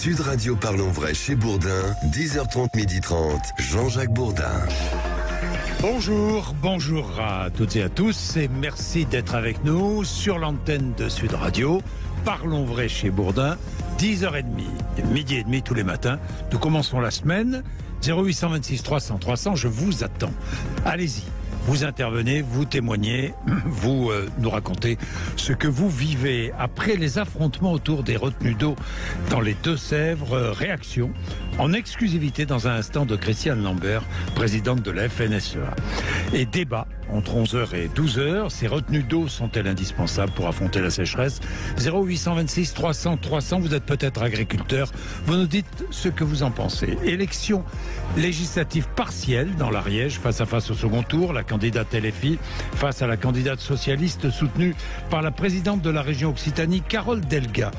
Sud Radio Parlons Vrai chez Bourdin, 10h30, 12h30, Jean-Jacques Bourdin. Bonjour à toutes et à tous et merci d'être avec nous sur l'antenne de Sud Radio. Parlons Vrai chez Bourdin, 10h30, midi et demi tous les matins. Nous commençons la semaine, 0826 300 300, je vous attends. Allez-y. Vous intervenez, vous témoignez, vous nous racontez ce que vous vivez. Après les affrontements autour des retenues d'eau dans les Deux-Sèvres, réaction en exclusivité dans un instant de Christiane Lambert, présidente de la FNSEA. Et débat entre 11h et 12h. Ces retenues d'eau sont-elles indispensables pour affronter la sécheresse ? 0826 300 300, vous êtes peut-être agriculteur, vous nous dites ce que vous en pensez. Élection législative partielle dans l'Ariège, face à face au second tour, la candidate LFI face à la candidate socialiste soutenue par la présidente de la région Occitanie, Carole Delga.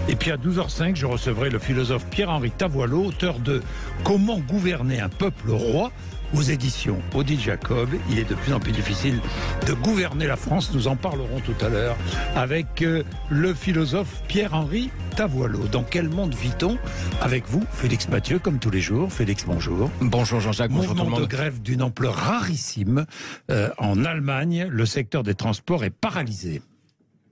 Et puis à 12h05, je recevrai le philosophe Pierre-Henri Tavoileau, auteur de Comment gouverner un peuple roi, aux éditions Odile Jacob. Il est de plus en plus difficile de gouverner la France. Nous en parlerons tout à l'heure avec le philosophe Pierre-Henri Tavoileau. Dans quel monde vit-on ? Avec vous, Félix Mathieu, comme tous les jours. Félix, bonjour. Bonjour Jean-Jacques, bonjour tout le monde. Mouvement de grève d'une ampleur rarissime. En Allemagne, le secteur des transports est paralysé.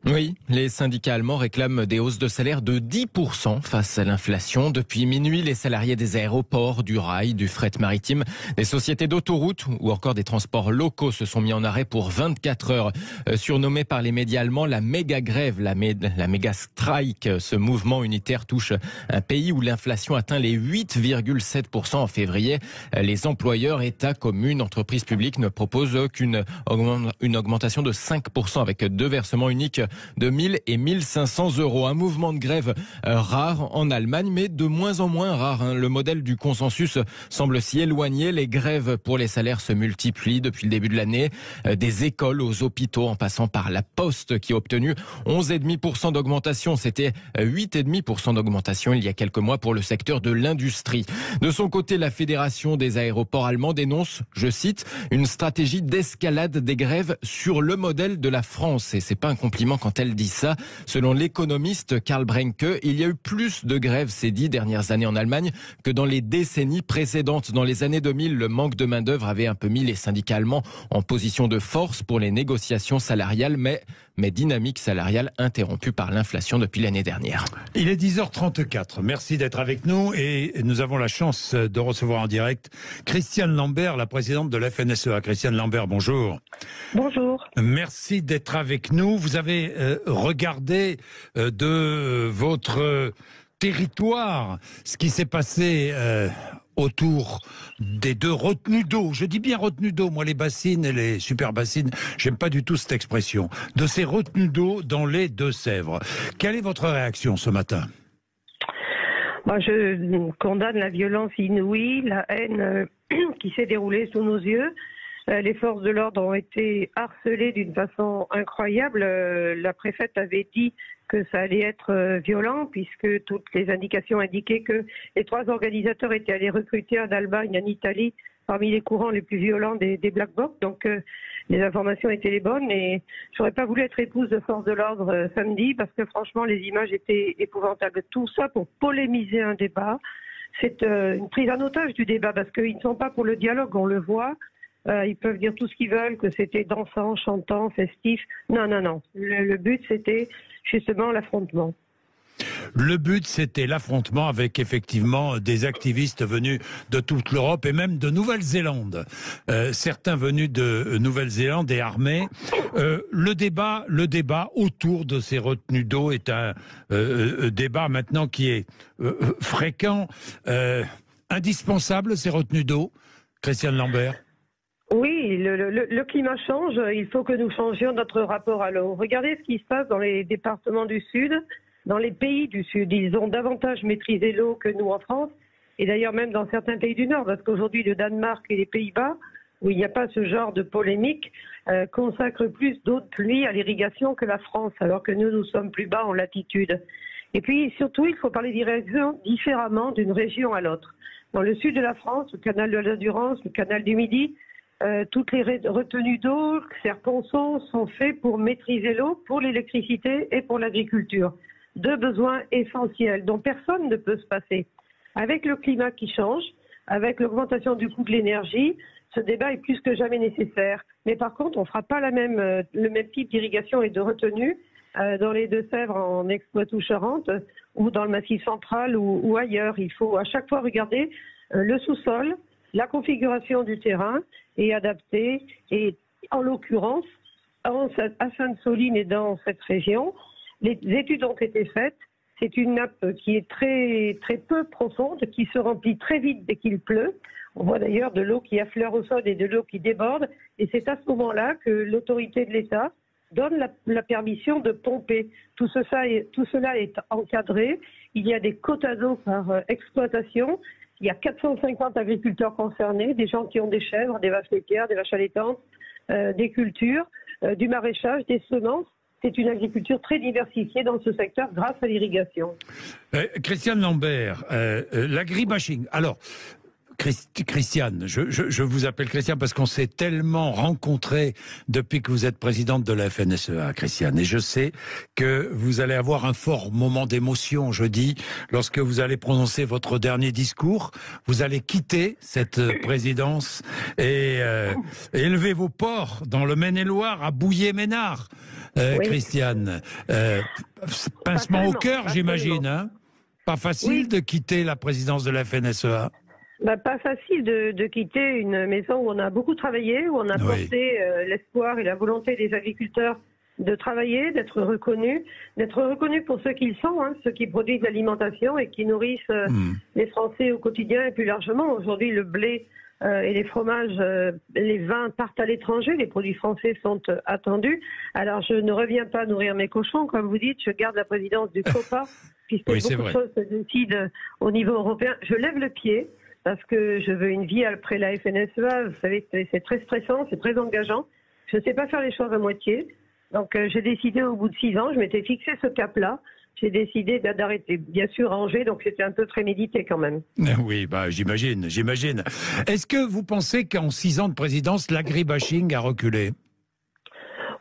Oui, les syndicats allemands réclament des hausses de salaire de 10% face à l'inflation. Depuis minuit, les salariés des aéroports, du rail, du fret maritime, des sociétés d'autoroutes ou encore des transports locaux se sont mis en arrêt pour 24 heures. Surnommé par les médias allemands la méga grève, la méga strike, ce mouvement unitaire touche un pays où l'inflation atteint les 8,7% en février. Les employeurs, États, communes, entreprises publiques ne proposent qu'une augmentation de 5% avec deux versements uniques de 1000 et 1500 euros. Un mouvement de grève rare en Allemagne, mais de moins en moins rare. Le modèle du consensus semble s'y éloigner. Les grèves pour les salaires se multiplient depuis le début de l'année. Des écoles aux hôpitaux, en passant par la Poste, qui a obtenu 11,5% d'augmentation. C'était 8,5% d'augmentation il y a quelques mois pour le secteur de l'industrie. De son côté, la Fédération des aéroports allemands dénonce, je cite, une stratégie d'escalade des grèves sur le modèle de la France. Et c'est pas un compliment quand elle dit ça. Selon l'économiste Karl Brenke, il y a eu plus de grèves ces 10 dernières années en Allemagne que dans les décennies précédentes. Dans les années 2000, le manque de main-d'œuvre avait un peu mis les syndicats allemands en position de force pour les négociations salariales, mais dynamique salariale interrompue par l'inflation depuis l'année dernière. Il est 10h34. Merci d'être avec nous et nous avons la chance de recevoir en direct Christiane Lambert, la présidente de la FNSEA. Christiane Lambert, bonjour. Bonjour. Merci d'être avec nous. Vous avez regardé de votre territoire ce qui s'est passé autour des deux retenues d'eau. Je dis bien retenues d'eau, moi les bassines et les super bassines, j'aime pas du tout cette expression. De ces retenues d'eau dans les Deux-Sèvres. Quelle est votre réaction ce matin ? Je condamne la violence inouïe, la haine qui s'est déroulée sous nos yeux. Les forces de l'ordre ont été harcelées d'une façon incroyable. La préfète avait dit que ça allait être violent puisque toutes les indications indiquaient que les 3 organisateurs étaient allés recruter en Allemagne, en Italie, parmi les courants les plus violents des Black Blocs. Donc les informations étaient les bonnes et j'aurais pas voulu être épouse de force de l'ordre samedi parce que franchement les images étaient épouvantables. Tout ça pour polémiser un débat. C'est une prise en otage du débat parce qu'ils ne sont pas pour le dialogue, on le voit. Ils peuvent dire tout ce qu'ils veulent, que c'était dansant, chantant, festif. Non. Le but, c'était justement l'affrontement. Le but, c'était l'affrontement avec effectivement des activistes venus de toute l'Europe et même de Nouvelle-Zélande. Certains venus de Nouvelle-Zélande et armés. Le débat autour de ces retenues d'eau est un débat maintenant qui est fréquent, indispensable, ces retenues d'eau. Christiane Lambert. Oui, le climat change. Il faut que nous changions notre rapport à l'eau. Regardez ce qui se passe dans les départements du Sud, dans les pays du Sud. Ils ont davantage maîtrisé l'eau que nous en France, et d'ailleurs même dans certains pays du Nord, parce qu'aujourd'hui le Danemark et les Pays-Bas, où il n'y a pas ce genre de polémique, consacrent plus d'eau de pluie à l'irrigation que la France, alors que nous sommes plus bas en latitude. Et puis surtout, il faut parler d'irrigation différemment d'une région à l'autre. Dans le sud de la France, le canal de l'Endurance, le canal du Midi, toutes les retenues d'eau, ces ponçons sont faits pour maîtriser l'eau, pour l'électricité et pour l'agriculture. deux besoins essentiels dont personne ne peut se passer. Avec le climat qui change, avec l'augmentation du coût de l'énergie, ce débat est plus que jamais nécessaire. Mais par contre, on ne fera pas le même type d'irrigation et de retenue dans les Deux-Sèvres, en Expoitou-Charentes, ou dans le Massif central ou ailleurs. Il faut à chaque fois regarder le sous-sol, la configuration du terrain et adapter. Et en l'occurrence, à Sainte-Soline et dans cette région, les études ont été faites. C'est une nappe qui est très, très peu profonde, qui se remplit très vite dès qu'il pleut. On voit d'ailleurs de l'eau qui affleure au sol et de l'eau qui déborde. Et c'est à ce moment-là que l'autorité de l'État donne la permission de pomper. Tout cela est encadré. Il y a des quotas d'eau par exploitation. Il y a 450 agriculteurs concernés, des gens qui ont des chèvres, des vaches laitières, des vaches allaitantes, des cultures, du maraîchage, des semences. C'est une agriculture très diversifiée dans ce secteur grâce à l'irrigation. Christiane Lambert, l'agribashing. Alors, Christiane, je vous appelle Christiane parce qu'on s'est tellement rencontrés depuis que vous êtes présidente de la FNSEA, Christiane. Et je sais que vous allez avoir un fort moment d'émotion jeudi lorsque vous allez prononcer votre dernier discours. Vous allez quitter cette présidence et élever vos ports dans le Maine-et-Loire à Bouillé-Ménard. Oui. Christiane, pincement au cœur, j'imagine. Hein, pas facile de quitter la présidence de la FNSEA. Pas facile de quitter une maison où on a beaucoup travaillé, où on a porté l'espoir et la volonté des agriculteurs de travailler, d'être reconnus pour ce qu'ils sont, hein, ceux qui produisent l'alimentation et qui nourrissent les Français au quotidien et plus largement. Aujourd'hui, le blé et les fromages, les vins partent à l'étranger, les produits français sont attendus. Alors je ne reviens pas nourrir mes cochons, comme vous dites, je garde la présidence du COPA, puisque beaucoup de choses se décident au niveau européen. Je lève le pied, parce que je veux une vie après la FNSEA. Vous savez, c'est très stressant, c'est très engageant. Je ne sais pas faire les choses à moitié. Donc j'ai décidé au bout de 6 ans, je m'étais fixé ce cap-là. J'ai décidé d'arrêter, bien sûr, à Angers, donc c'était un peu prémédité quand même. Oui, j'imagine. Est-ce que vous pensez qu'en 6 ans de présidence, l'agribashing a reculé ?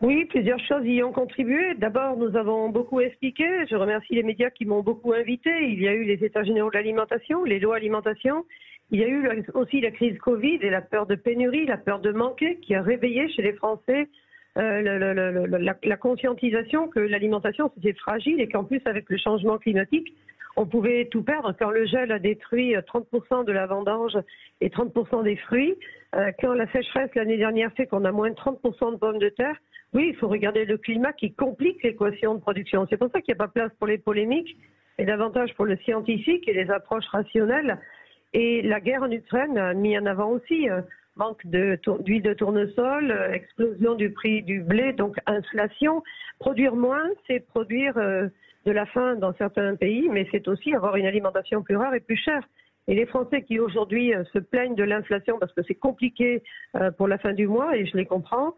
Oui, plusieurs choses y ont contribué. D'abord, nous avons beaucoup expliqué. Je remercie les médias qui m'ont beaucoup invité. Il y a eu les États généraux de l'alimentation, les lois alimentation. Il y a eu aussi la crise Covid et la peur de pénurie, la peur de manquer qui a réveillé chez les Français la conscientisation que l'alimentation c'était fragile et qu'en plus avec le changement climatique, on pouvait tout perdre. Quand le gel a détruit 30% de la vendange et 30% des fruits, quand la sécheresse l'année dernière fait qu'on a moins de 30% de pommes de terre, oui, il faut regarder le climat qui complique l'équation de production. C'est pour ça qu'il n'y a pas place pour les polémiques, et davantage pour le scientifique et les approches rationnelles. Et la guerre en Ukraine a mis en avant aussi manque d'huile de tournesol, explosion du prix du blé, donc inflation. Produire moins, c'est produire de la faim dans certains pays, mais c'est aussi avoir une alimentation plus rare et plus chère. Et les Français qui aujourd'hui se plaignent de l'inflation parce que c'est compliqué pour la fin du mois, et je les comprends,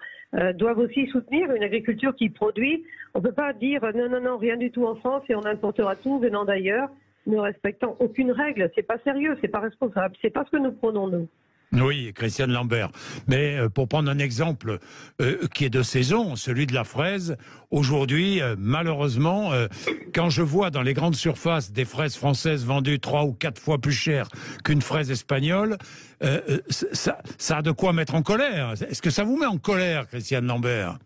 doivent aussi soutenir une agriculture qui produit. On ne peut pas dire non, rien du tout en France et on importera tout venant d'ailleurs, ne respectant aucune règle. C'est pas sérieux, c'est pas responsable, c'est pas ce que nous prônons nous. Oui, Christiane Lambert. Mais pour prendre un exemple qui est de saison, celui de la fraise, aujourd'hui, malheureusement, quand je vois dans les grandes surfaces des fraises françaises vendues 3 ou 4 fois plus cher qu'une fraise espagnole, ça a de quoi mettre en colère. Est-ce que ça vous met en colère, Christiane Lambert ?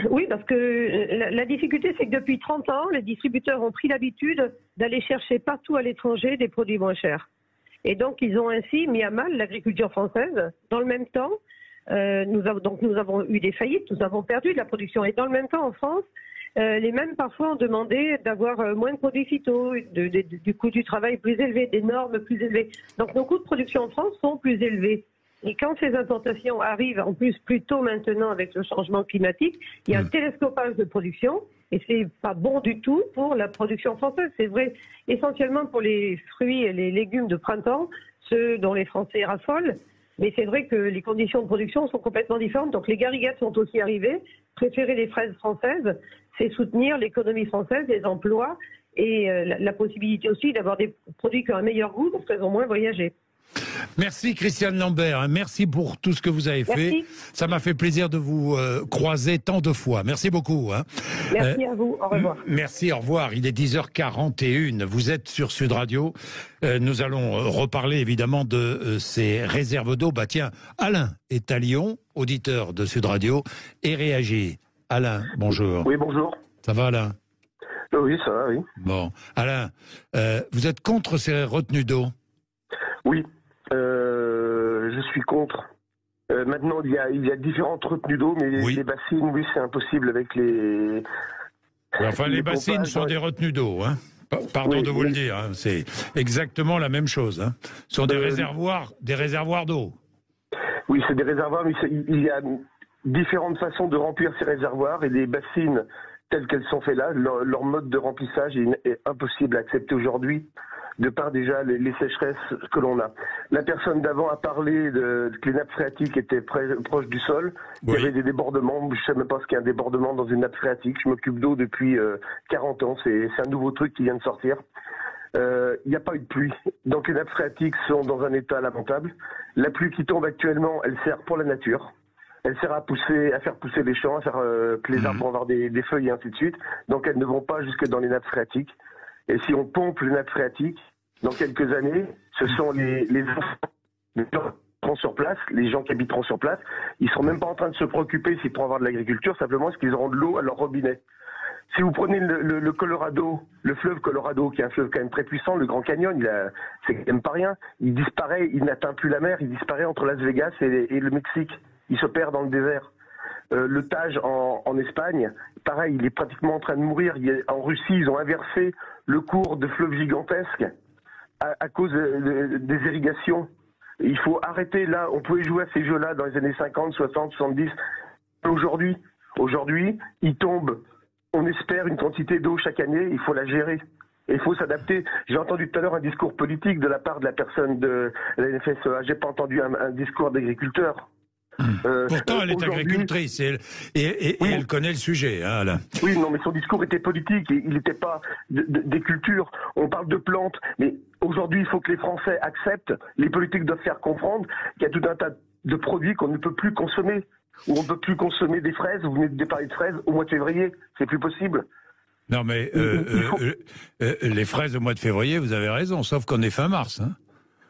Oui, parce que la difficulté, c'est que depuis 30 ans, les distributeurs ont pris l'habitude d'aller chercher partout à l'étranger des produits moins chers. Et donc, ils ont ainsi mis à mal l'agriculture française. Dans le même temps, nous avons eu des faillites, nous avons perdu de la production. Et dans le même temps, en France, les mêmes parfois ont demandé d'avoir moins de produits phyto, du coût du travail plus élevé, des normes plus élevées. Donc, nos coûts de production en France sont plus élevés. Et quand ces importations arrivent, en plus plus tôt maintenant avec le changement climatique, il y a un télescopage de production. Et c'est pas bon du tout pour la production française. C'est vrai essentiellement pour les fruits et les légumes de printemps, ceux dont les Français raffolent. Mais c'est vrai que les conditions de production sont complètement différentes. Donc les gariguettes sont aussi arrivées. Préférer les fraises françaises, c'est soutenir l'économie française, les emplois et la possibilité aussi d'avoir des produits qui ont un meilleur goût parce qu'elles ont moins voyagé. Merci Christiane Lambert, hein. Merci pour tout ce que vous avez fait. Ça m'a fait plaisir de vous croiser tant de fois. Merci beaucoup. Hein. Merci à vous, au revoir. Merci, au revoir. Il est 10h41, vous êtes sur Sud Radio. Nous allons reparler évidemment de ces réserves d'eau. Bah tiens, Alain est à Lyon, auditeur de Sud Radio, et réagit. Alain, bonjour. Oui, bonjour. Ça va Alain? Oui, ça va, oui. Bon, Alain, vous êtes contre ces retenues d'eau? Oui, je suis contre. Maintenant, il y a différentes retenues d'eau, mais les bassines, oui, c'est impossible avec les... Enfin, les bassines sont des retenues d'eau, hein. Pardon de vous le dire, hein. C'est exactement la même chose. Hein. Ce sont des réservoirs d'eau. Oui, c'est des réservoirs, mais il y a différentes façons de remplir ces réservoirs, et les bassines telles qu'elles sont faites là, leur mode de remplissage est impossible à accepter aujourd'hui, de par déjà les sécheresses que l'on a. La personne d'avant a parlé que les nappes phréatiques étaient proches du sol, il y avait des débordements, je ne sais même pas ce qu'est un débordement dans une nappe phréatique, je m'occupe d'eau depuis 40 ans, c'est un nouveau truc qui vient de sortir. Il n'y a pas eu de pluie, donc les nappes phréatiques sont dans un état lamentable. La pluie qui tombe actuellement, elle sert pour la nature. Elle sert à faire pousser les champs, à faire que les arbres vont avoir des feuilles et ainsi de suite. Donc elles ne vont pas jusque dans les nappes phréatiques. Et si on pompe les nappes phréatiques, dans quelques années, ce sont les gens sur place, les gens qui habiteront sur place, ils seront même pas en train de se préoccuper s'ils pourront avoir de l'agriculture, simplement parce qu'ils auront de l'eau à leur robinet. Si vous prenez le Colorado, le fleuve Colorado, qui est un fleuve quand même très puissant, le Grand Canyon, c'est quand même pas rien. Il disparaît, il n'atteint plus la mer, il disparaît entre Las Vegas et le Mexique. Il se perd dans le désert. Le Tage en Espagne, pareil, il est pratiquement en train de mourir. En Russie, ils ont inversé le cours de fleuves gigantesques à cause des irrigations. Il faut arrêter là. On pouvait jouer à ces jeux-là dans les années 50, 60, 70. Aujourd'hui, il tombe, on espère, une quantité d'eau chaque année. Il faut la gérer. Et il faut s'adapter. J'ai entendu tout à l'heure un discours politique de la part de la personne de la NFSEA. J'ai pas entendu un discours d'agriculteur. Pourtant, elle est agricultrice et elle connaît le sujet, hein, Alain. Oui, non, mais son discours était politique, il n'était pas des cultures. On parle de plantes, mais aujourd'hui, il faut que les Français acceptent, les politiques doivent faire comprendre qu'il y a tout un tas de produits qu'on ne peut plus consommer. Ou on ne peut plus consommer des fraises, vous venez de parler de fraises, au mois de février, c'est plus possible. Non, mais les fraises au mois de février, vous avez raison, sauf qu'on est fin mars. Hein.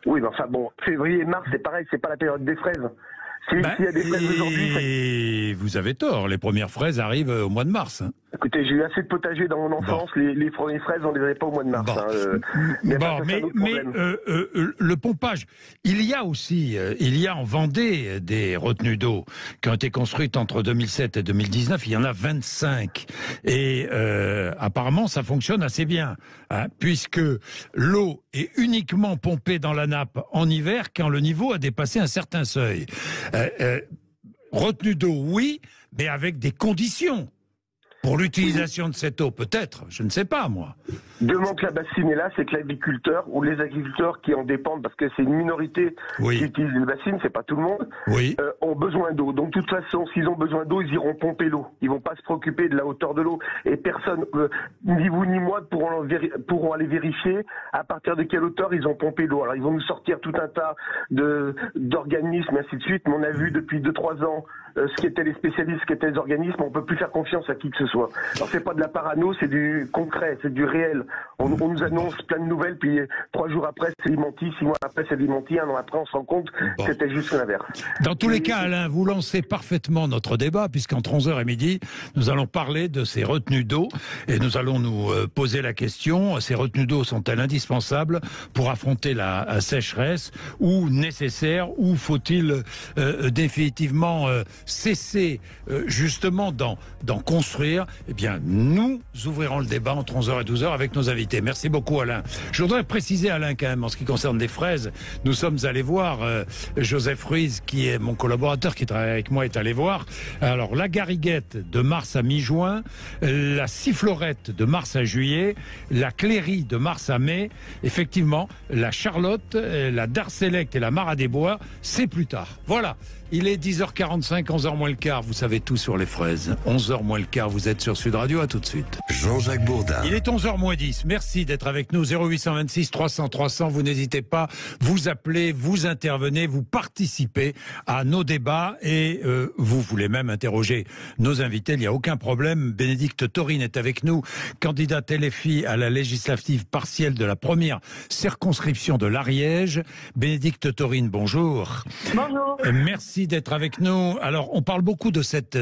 Oui, mais enfin bon, février et mars, c'est pareil, c'est pas la période des fraises. S'il y a des fraises aujourd'hui... Vous avez tort, les premières fraises arrivent au mois de mars. Hein. Écoutez, j'ai eu assez de potagers dans mon enfance, les fraises, on ne les avait pas au mois de mars. Mais le pompage, il y a aussi, en Vendée des retenues d'eau qui ont été construites entre 2007 et 2019, il y en a 25. Et apparemment, ça fonctionne assez bien, hein, puisque l'eau est uniquement pompée dans la nappe en hiver quand le niveau a dépassé un certain seuil. Retenue d'eau, oui, mais avec des conditions. Pour l'utilisation de cette eau, peut-être, je ne sais pas, moi. Demain que la bassine est là, c'est que l'agriculteur ou les agriculteurs qui en dépendent, parce que c'est une minorité qui utilise les bassines, c'est pas tout le monde, ont besoin d'eau. Donc, de toute façon, s'ils ont besoin d'eau, ils iront pomper l'eau. Ils vont pas se préoccuper de la hauteur de l'eau. Et personne, ni vous ni moi, pourront aller vérifier à partir de quelle hauteur ils ont pompé l'eau. Alors, ils vont nous sortir tout un tas d'organismes, et ainsi de suite. Mais on a vu depuis 2-3 ans ce qu'étaient les spécialistes, ce qu'étaient les organismes. On peut plus faire confiance à qui que ce soit. Alors, c'est pas de la parano, c'est du concret, c'est du réel. On nous annonce plein de nouvelles, puis 3 jours après, c'est démenti, 6 mois après, c'est démenti, 1 an après, on se rend compte que c'était juste l'inverse. Dans tous les cas, Alain, vous lancez parfaitement notre débat, puisqu'entre 11h et midi, nous allons parler de ces retenues d'eau, et nous allons nous poser la question, ces retenues d'eau sont-elles indispensables pour affronter la sécheresse, ou nécessaires, ou faut-il définitivement cesser justement d'en construire? Eh bien, nous ouvrirons le débat entre 11h et 12h avec nos invités. Merci beaucoup, Alain. Je voudrais préciser, Alain, quand même, en ce qui concerne les fraises, nous sommes allés voir, Joseph Ruiz, qui est mon collaborateur, qui travaille avec moi, est allé voir. Alors, la gariguette de mars à mi-juin, la sifflorette de mars à juillet, la cléry de mars à mai, effectivement, la charlotte, la darselect et la mare à des bois, c'est plus tard. Voilà. Il est 10h45 en 11h moins le quart, vous savez tout sur les fraises. 11h moins le quart, vous êtes sur Sud Radio, à tout de suite. Jean-Jacques Bourdin. Il est 11h moins 10. Merci d'être avec nous. 0826 300 300. Vous n'hésitez pas. Vous appelez, vous intervenez, vous participez à nos débats et vous voulez même interroger nos invités. Il n'y a aucun problème. Bénédicte Taurine est avec nous, candidate LFI à la législative partielle de la première circonscription de l'Ariège. Bénédicte Taurine, bonjour. Bonjour. Merci d'être avec nous. Alors, on parle beaucoup de cette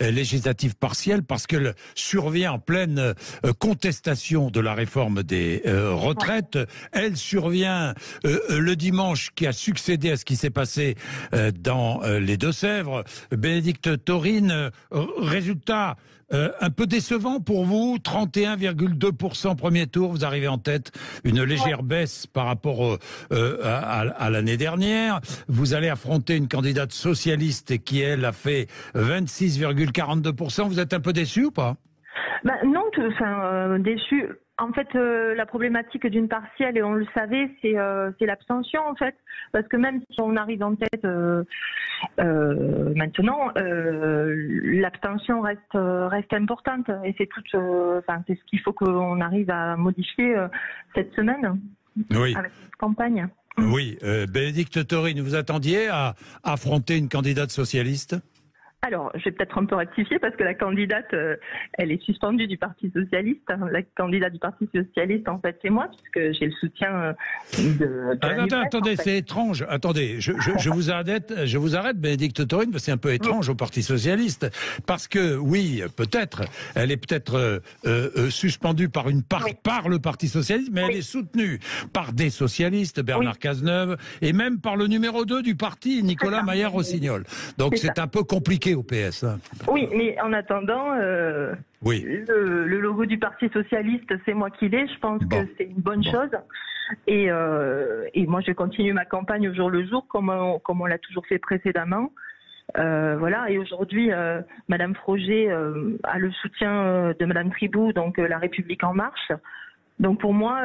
législative partielle parce que survient en pleine contestation de la réforme des retraites. Elle survient le dimanche qui a succédé à ce qui s'est passé dans les Deux-Sèvres. Bénédicte Taurine, résultat un peu décevant pour vous, 31,2% premier tour, vous arrivez en tête, une légère baisse par rapport à l'année dernière. Vous allez affronter une candidate socialiste qui, elle, a fait 26,42%. Vous êtes un peu déçu ou pas? Non, déçu. En fait, la problématique d'une partielle, et on le savait, c'est l'abstention, en fait. Parce que même si on arrive en tête maintenant, l'abstention reste importante. Et c'est c'est ce qu'il faut qu'on arrive à modifier cette semaine avec cette campagne. Oui, Bénédicte Taurine, vous attendiez à affronter une candidate socialiste? Alors, je vais peut-être un peu rectifier parce que la candidate, elle est suspendue du Parti Socialiste. La candidate du Parti Socialiste, en fait, c'est moi, puisque j'ai le soutien de attendez, en fait. C'est étrange. Attendez, je vous arrête, Bénédicte Taurine, parce que c'est un peu étrange au Parti Socialiste. Parce que, oui, peut-être, elle est peut-être suspendue par le Parti Socialiste, mais elle est soutenue par des socialistes, Bernard Cazeneuve, et même par le numéro 2 du parti, Nicolas Maillard-Rossignol. Donc c'est un peu compliqué au PS. Hein. Oui, mais en attendant, le logo du Parti Socialiste, c'est moi qui l'ai. Je pense que c'est une bonne chose. Et moi, je continue ma campagne au jour le jour, comme on l'a toujours fait précédemment. Voilà. Et aujourd'hui, Madame Froger a le soutien de Madame Tribou, donc La République en marche. Donc pour moi,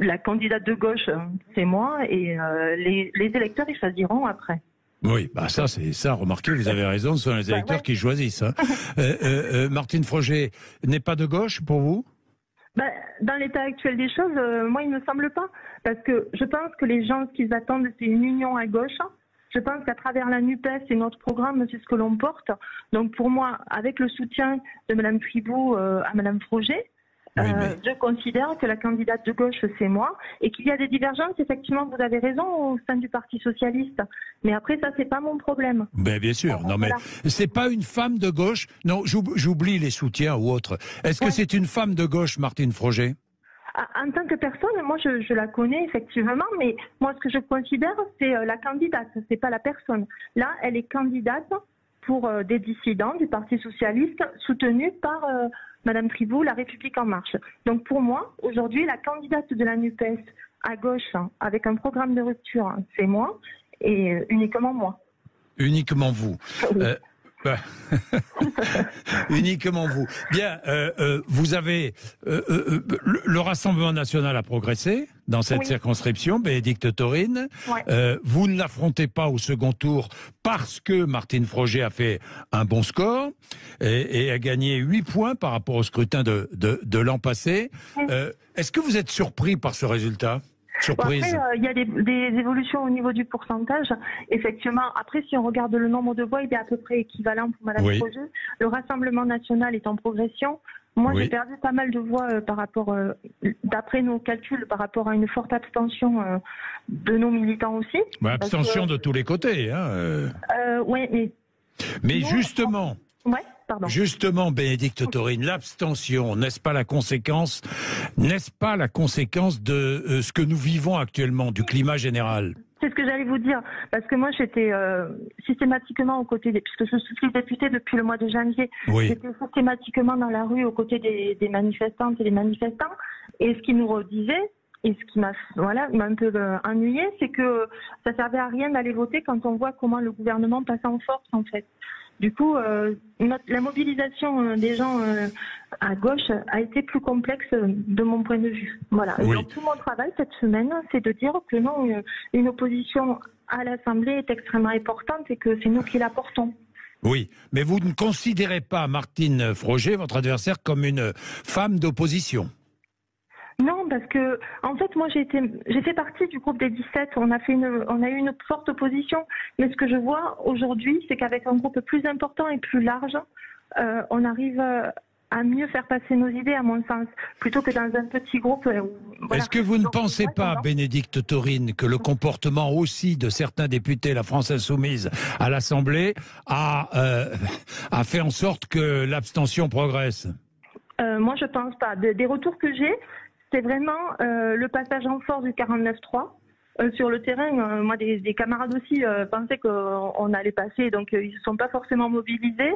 la candidate de gauche, c'est moi, et les électeurs, ils choisiront après. Oui, ça c'est ça. Remarquez, vous avez raison, ce sont les électeurs qui choisissent. Hein. Martine Froger n'est pas de gauche pour vous? Dans l'état actuel des choses, moi il me semble pas, parce que je pense que les gens, ce qu'ils attendent, c'est une union à gauche. Je pense qu'à travers la NUPES et notre programme, c'est ce que l'on porte. Donc pour moi, avec le soutien de Madame Tribou à Madame Froger, je considère que la candidate de gauche, c'est moi, et qu'il y a des divergences, effectivement, vous avez raison, au sein du Parti Socialiste. Mais après, ça, c'est pas mon problème. Bien sûr, non mais c'est pas une femme de gauche. Non, j'oublie les soutiens ou autres. Est-ce que c'est une femme de gauche, Martine Froger? En tant que personne, moi, je la connais, effectivement, mais moi, ce que je considère, c'est la candidate, c'est pas la personne. Là, elle est candidate pour des dissidents du Parti Socialiste, soutenus par Madame Tribou, La République en marche. Donc pour moi, aujourd'hui, la candidate de la NUPES à gauche, avec un programme de rupture, c'est moi, et uniquement moi. Uniquement vous. Uniquement vous. Bien, vous avez le Rassemblement national a progressé dans cette circonscription, Bénédicte Taurine. Vous ne l'affrontez pas au second tour parce que Martine Froger a fait un bon score et a gagné 8 points par rapport au scrutin de l'an passé. Est-ce que vous êtes surpris par ce résultat? Surprise. Après, il y a des évolutions au niveau du pourcentage. Effectivement, après, si on regarde le nombre de voix, il est à peu près équivalent pour Madame Froger. Le Rassemblement national est en progression. Moi, j'ai perdu pas mal de voix par rapport, d'après nos calculs, par rapport à une forte abstention de nos militants aussi. Abstention de tous les côtés. Mais justement... Justement, Bénédicte Taurine, l'abstention, n'est-ce pas la conséquence de ce que nous vivons actuellement, du climat général? C'est ce que j'allais vous dire, parce que moi j'étais systématiquement aux côtés puisque je suis députée depuis le mois de janvier, j'étais systématiquement dans la rue aux côtés des manifestantes et des manifestants, et ce qu'ils nous redisaient, et ce qui m'a un peu ennuyé, c'est que ça servait à rien d'aller voter quand on voit comment le gouvernement passe en force en fait. Du coup, la mobilisation des gens à gauche a été plus complexe de mon point de vue. Voilà. Et donc, tout mon travail cette semaine, c'est de dire que non, une opposition à l'Assemblée est extrêmement importante et que c'est nous qui la portons. Oui, mais vous ne considérez pas Martine Froger, votre adversaire, comme une femme d'opposition? Non, parce que en fait, moi, j'ai fait partie du groupe des 17. On a eu une forte opposition. Mais ce que je vois aujourd'hui, c'est qu'avec un groupe plus important et plus large, on arrive à mieux faire passer nos idées, à mon sens, plutôt que dans un petit groupe. Voilà. Est-ce que vous ne pensez pas, Bénédicte Taurine, que le comportement aussi de certains députés, la France Insoumise, à l'Assemblée, a fait en sorte que l'abstention progresse? Moi, je pense pas. Des retours que j'ai, c'est vraiment le passage en force du 49-3. Sur le terrain, moi, des camarades aussi pensaient qu'on allait passer, donc ils ne se sont pas forcément mobilisés.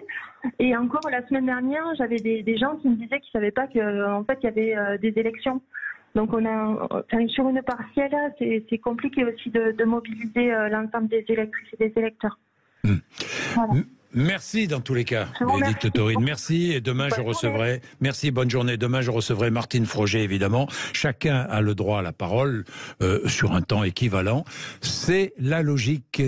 Et encore, la semaine dernière, j'avais des gens qui me disaient qu'ils ne savaient pas qu'en fait, il y avait des élections. Donc, sur une partielle, c'est compliqué aussi de mobiliser l'ensemble des électrices et des électeurs. Voilà. Merci dans tous les cas, Bénédicte Taurine. Merci, et demain je recevrai... Merci, bonne journée. Demain je recevrai Martine Froger, évidemment. Chacun a le droit à la parole sur un temps équivalent. C'est la logique,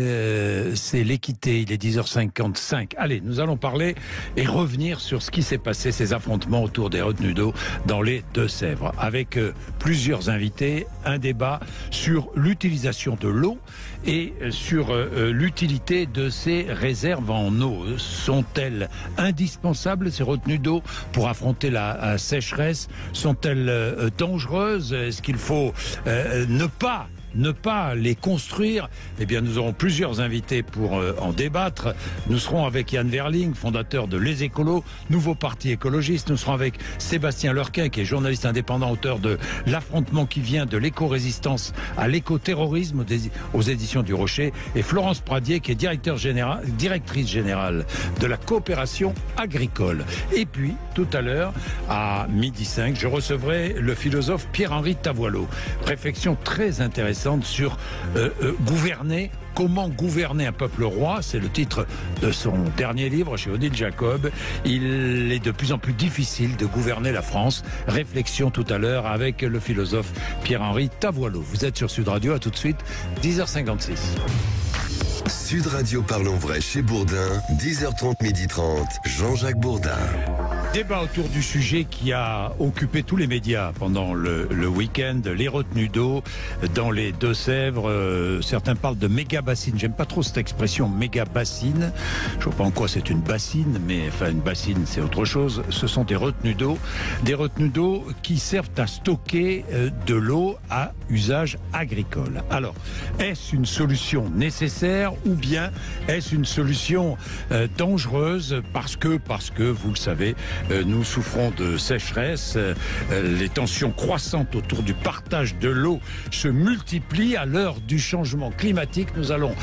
c'est l'équité. Il est 10h55. Allez, nous allons parler et revenir sur ce qui s'est passé, ces affrontements autour des retenues d'eau dans les Deux-Sèvres. Avec plusieurs invités, un débat sur l'utilisation de l'eau et sur l'utilité de ces réserves en eau. Sont-elles indispensables, ces retenues d'eau, pour affronter la sécheresse? Sont-elles dangereuses? Est-ce qu'il faut ne pas les construire? Eh bien, nous aurons plusieurs invités pour en débattre. Nous serons avec Yann Verling, fondateur de Les Écolos, nouveau parti écologiste. Nous serons avec Sébastien Lurquin, qui est journaliste indépendant, auteur de L'affrontement qui vient de l'éco-résistance à l'éco-terrorisme aux éditions du Rocher, et Florence Pradier, qui est directrice générale de la coopération agricole. Et puis, tout à l'heure, à 12h05, je recevrai le philosophe Pierre-Henri Tavoileau. Réflexion très intéressante sur gouverner. Comment gouverner un peuple roi? C'est le titre de son dernier livre chez Odile Jacob. Il est de plus en plus difficile de gouverner la France. Réflexion tout à l'heure avec le philosophe Pierre-Henri Tavoileau. Vous êtes sur Sud Radio, à tout de suite, 10h56. Sud Radio Parlons Vrai chez Bourdin, 10h30, 12h30, Jean-Jacques Bourdin. Débat autour du sujet qui a occupé tous les médias pendant le week-end, les retenues d'eau dans les Deux-Sèvres. Certains parlent de méga-bassines. J'aime pas trop cette expression méga-bassine. Je vois pas en quoi c'est une bassine, mais enfin une bassine c'est autre chose. Ce sont des retenues d'eau qui servent à stocker de l'eau à usage agricole. Alors, est-ce une solution nécessaire ou bien est-ce une solution dangereuse parce que, vous le savez, nous souffrons de sécheresse, les tensions croissantes autour du partage de l'eau se multiplient à l'heure du changement climatique. Nous allons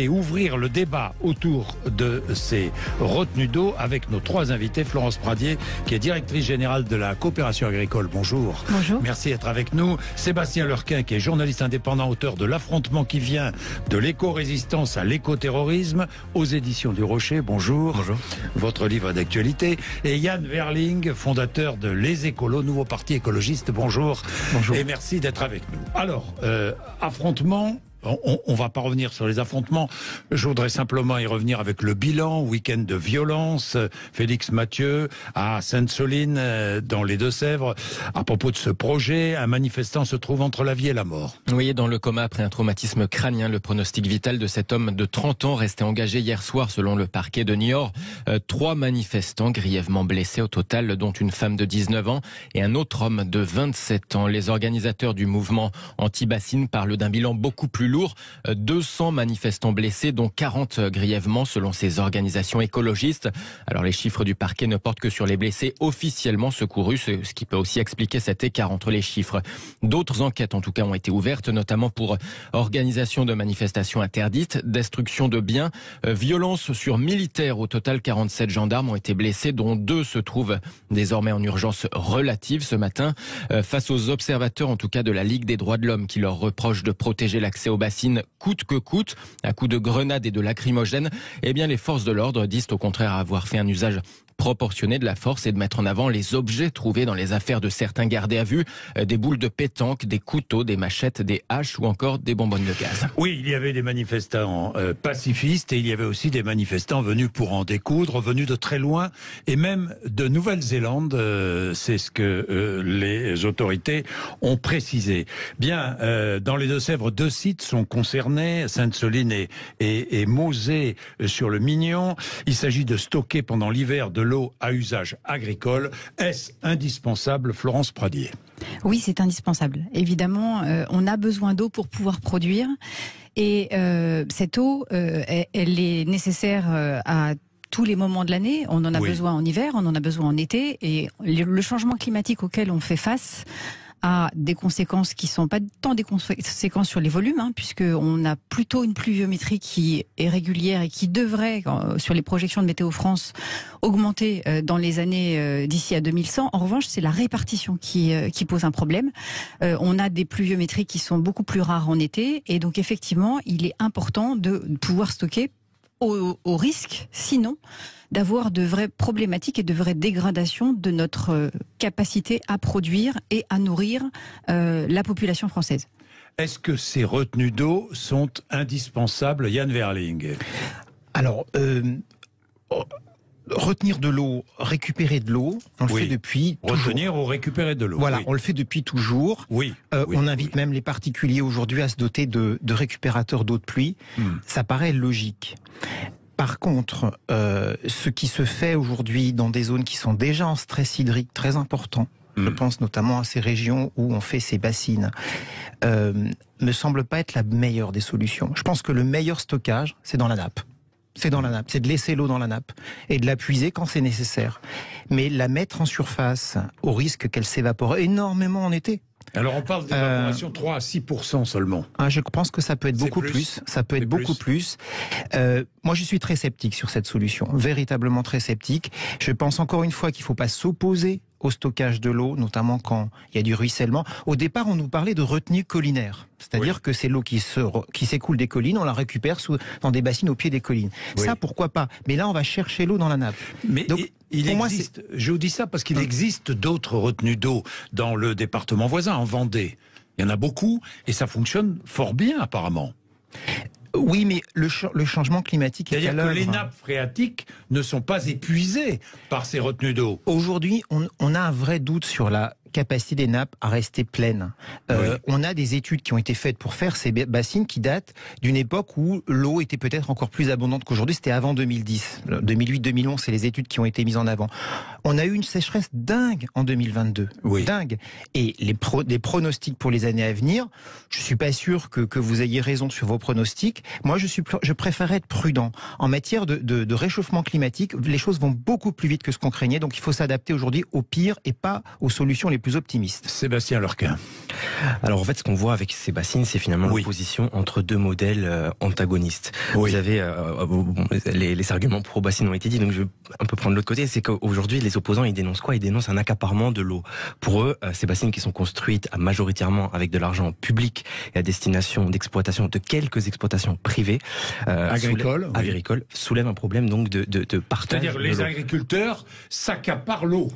ouvrir le débat autour de ces retenues d'eau avec nos trois invités. Florence Pradier, qui est directrice générale de la coopération agricole. Bonjour. Bonjour. Merci d'être avec nous. Sébastien Lurquin, qui est journaliste indépendant, auteur de L'affrontement qui vient de l'éco-résistance à l'éco-terrorisme aux éditions du Rocher. Bonjour. Bonjour. Votre livre d'actualité. Et Yann Verling, fondateur de Les Écolos, nouveau parti écologiste. Bonjour. Bonjour. Et merci d'être avec nous. Alors, affrontement. On va pas revenir sur les affrontements. Je voudrais simplement y revenir avec le bilan. Week-end de violence. Félix Mathieu à Sainte-Soline, dans les Deux-Sèvres. À propos de ce projet, un manifestant se trouve entre la vie et la mort. Oui, dans le coma après un traumatisme crânien. Le pronostic vital de cet homme de 30 ans resté engagé hier soir selon le parquet de Niort. 3 manifestants grièvement blessés au total, dont une femme de 19 ans et un autre homme de 27 ans. Les organisateurs du mouvement anti-bassine parlent d'un bilan beaucoup plus lourd. 200 manifestants blessés, dont 40 grièvement selon ces organisations écologistes. Alors les chiffres du parquet ne portent que sur les blessés officiellement secourus, ce qui peut aussi expliquer cet écart entre les chiffres. D'autres enquêtes en tout cas ont été ouvertes, notamment pour organisation de manifestations interdites, destruction de biens, violence sur militaires. Au total, 47 gendarmes ont été blessés, dont 2 se trouvent désormais en urgence relative ce matin. Face aux observateurs en tout cas de la Ligue des droits de l'homme qui leur reprochent de protéger l'accès aux bassines coûte que coûte, à coups de grenades et de lacrymogènes. Eh bien, les forces de l'ordre disent au contraire avoir fait un usage proportionné de la force et de mettre en avant les objets trouvés dans les affaires de certains gardés à vue, des boules de pétanque, des couteaux, des machettes, des haches ou encore des bonbonnes de gaz. Oui, il y avait des manifestants pacifistes et il y avait aussi des manifestants venus pour en découdre, venus de très loin et même de Nouvelle-Zélande, c'est ce que les autorités ont précisé. Bien, dans les Deux-Sèvres, 2 sites sont concernés, Sainte-Soline et Mauzé sur le Mignon. Il s'agit de stocker pendant l'hiver de l'eau à usage agricole. Est-ce indispensable, Florence Pradier? Oui, c'est indispensable. Évidemment, on a besoin d'eau pour pouvoir produire. Et cette eau, elle est nécessaire à tous les moments de l'année. On en a besoin en hiver, on en a besoin en été. Et le changement climatique auquel on fait face a des conséquences qui ne sont pas tant des conséquences sur les volumes, puisqu'on a plutôt une pluviométrie qui est régulière et qui devrait, sur les projections de Météo France, augmenter dans les années d'ici à 2100. En revanche, c'est la répartition qui pose un problème. On a des pluviométries qui sont beaucoup plus rares en été, et donc effectivement, il est important de pouvoir stocker au risque, sinon, d'avoir de vraies problématiques et de vraies dégradations de notre capacité à produire et à nourrir la population française. Est-ce que ces retenues d'eau sont indispensables, Yann Verling? Alors, retenir de l'eau, récupérer de l'eau, on le fait depuis toujours. Retenir ou récupérer de l'eau. Voilà, on le fait depuis toujours. On invite même les particuliers aujourd'hui à se doter de récupérateurs d'eau de pluie. Ça paraît logique. Par contre, ce qui se fait aujourd'hui dans des zones qui sont déjà en stress hydrique très important, je pense notamment à ces régions où on fait ces bassines, me semble pas être la meilleure des solutions. Je pense que le meilleur stockage, c'est dans la nappe. C'est dans la nappe, c'est de laisser l'eau dans la nappe et de la puiser quand c'est nécessaire. Mais la mettre en surface au risque qu'elle s'évapore énormément en été. Alors on parle d'évaporation 3 à 6% seulement. Je pense que ça peut être beaucoup plus. Ça peut être beaucoup plus. Moi, je suis très sceptique sur cette solution, véritablement très sceptique. Je pense encore une fois qu'il ne faut pas s'opposer au stockage de l'eau, notamment quand il y a du ruissellement. Au départ, on nous parlait de retenue collinaire. C'est-à-dire que c'est l'eau qui s'écoule des collines, on la récupère dans des bassines au pied des collines. Ça, pourquoi pas? Mais là, on va chercher l'eau dans la nappe. Mais donc, je vous dis ça parce qu'il existe d'autres retenues d'eau dans le département voisin, en Vendée. Il y en a beaucoup et ça fonctionne fort bien, apparemment. Oui, mais le changement climatique est à l'œuvre. C'est-à-dire que les nappes phréatiques ne sont pas épuisées par ces retenues d'eau. Aujourd'hui, on a un vrai doute sur la capacité des nappes à rester pleines. On a des études qui ont été faites pour faire ces bassines qui datent d'une époque où l'eau était peut-être encore plus abondante qu'aujourd'hui. C'était avant 2010. 2008-2011, c'est les études qui ont été mises en avant. On a eu une sécheresse dingue en 2022. Dingue. Et des pronostics pour les années à venir, je suis pas sûr que vous ayez raison sur vos pronostics. Moi, je préfère être prudent. En matière de réchauffement climatique, les choses vont beaucoup plus vite que ce qu'on craignait. Donc, il faut s'adapter aujourd'hui au pire et pas aux solutions les plus optimistes. Sébastien Lorquin. Alors en fait, ce qu'on voit avec ces bassines, c'est finalement l'opposition entre deux modèles antagonistes. Vous avez les arguments pro-bassines ont été dit, donc je vais un peu prendre l'autre côté. C'est qu'aujourd'hui, les opposants, ils dénoncent quoi? Ils dénoncent un accaparement de l'eau. Pour eux, ces bassines qui sont construites majoritairement avec de l'argent public et à destination d'exploitation de quelques exploitations privées, agricoles, soulèvent un problème donc de partage. C'est-à-dire les agriculteurs s'accaparent l'eau.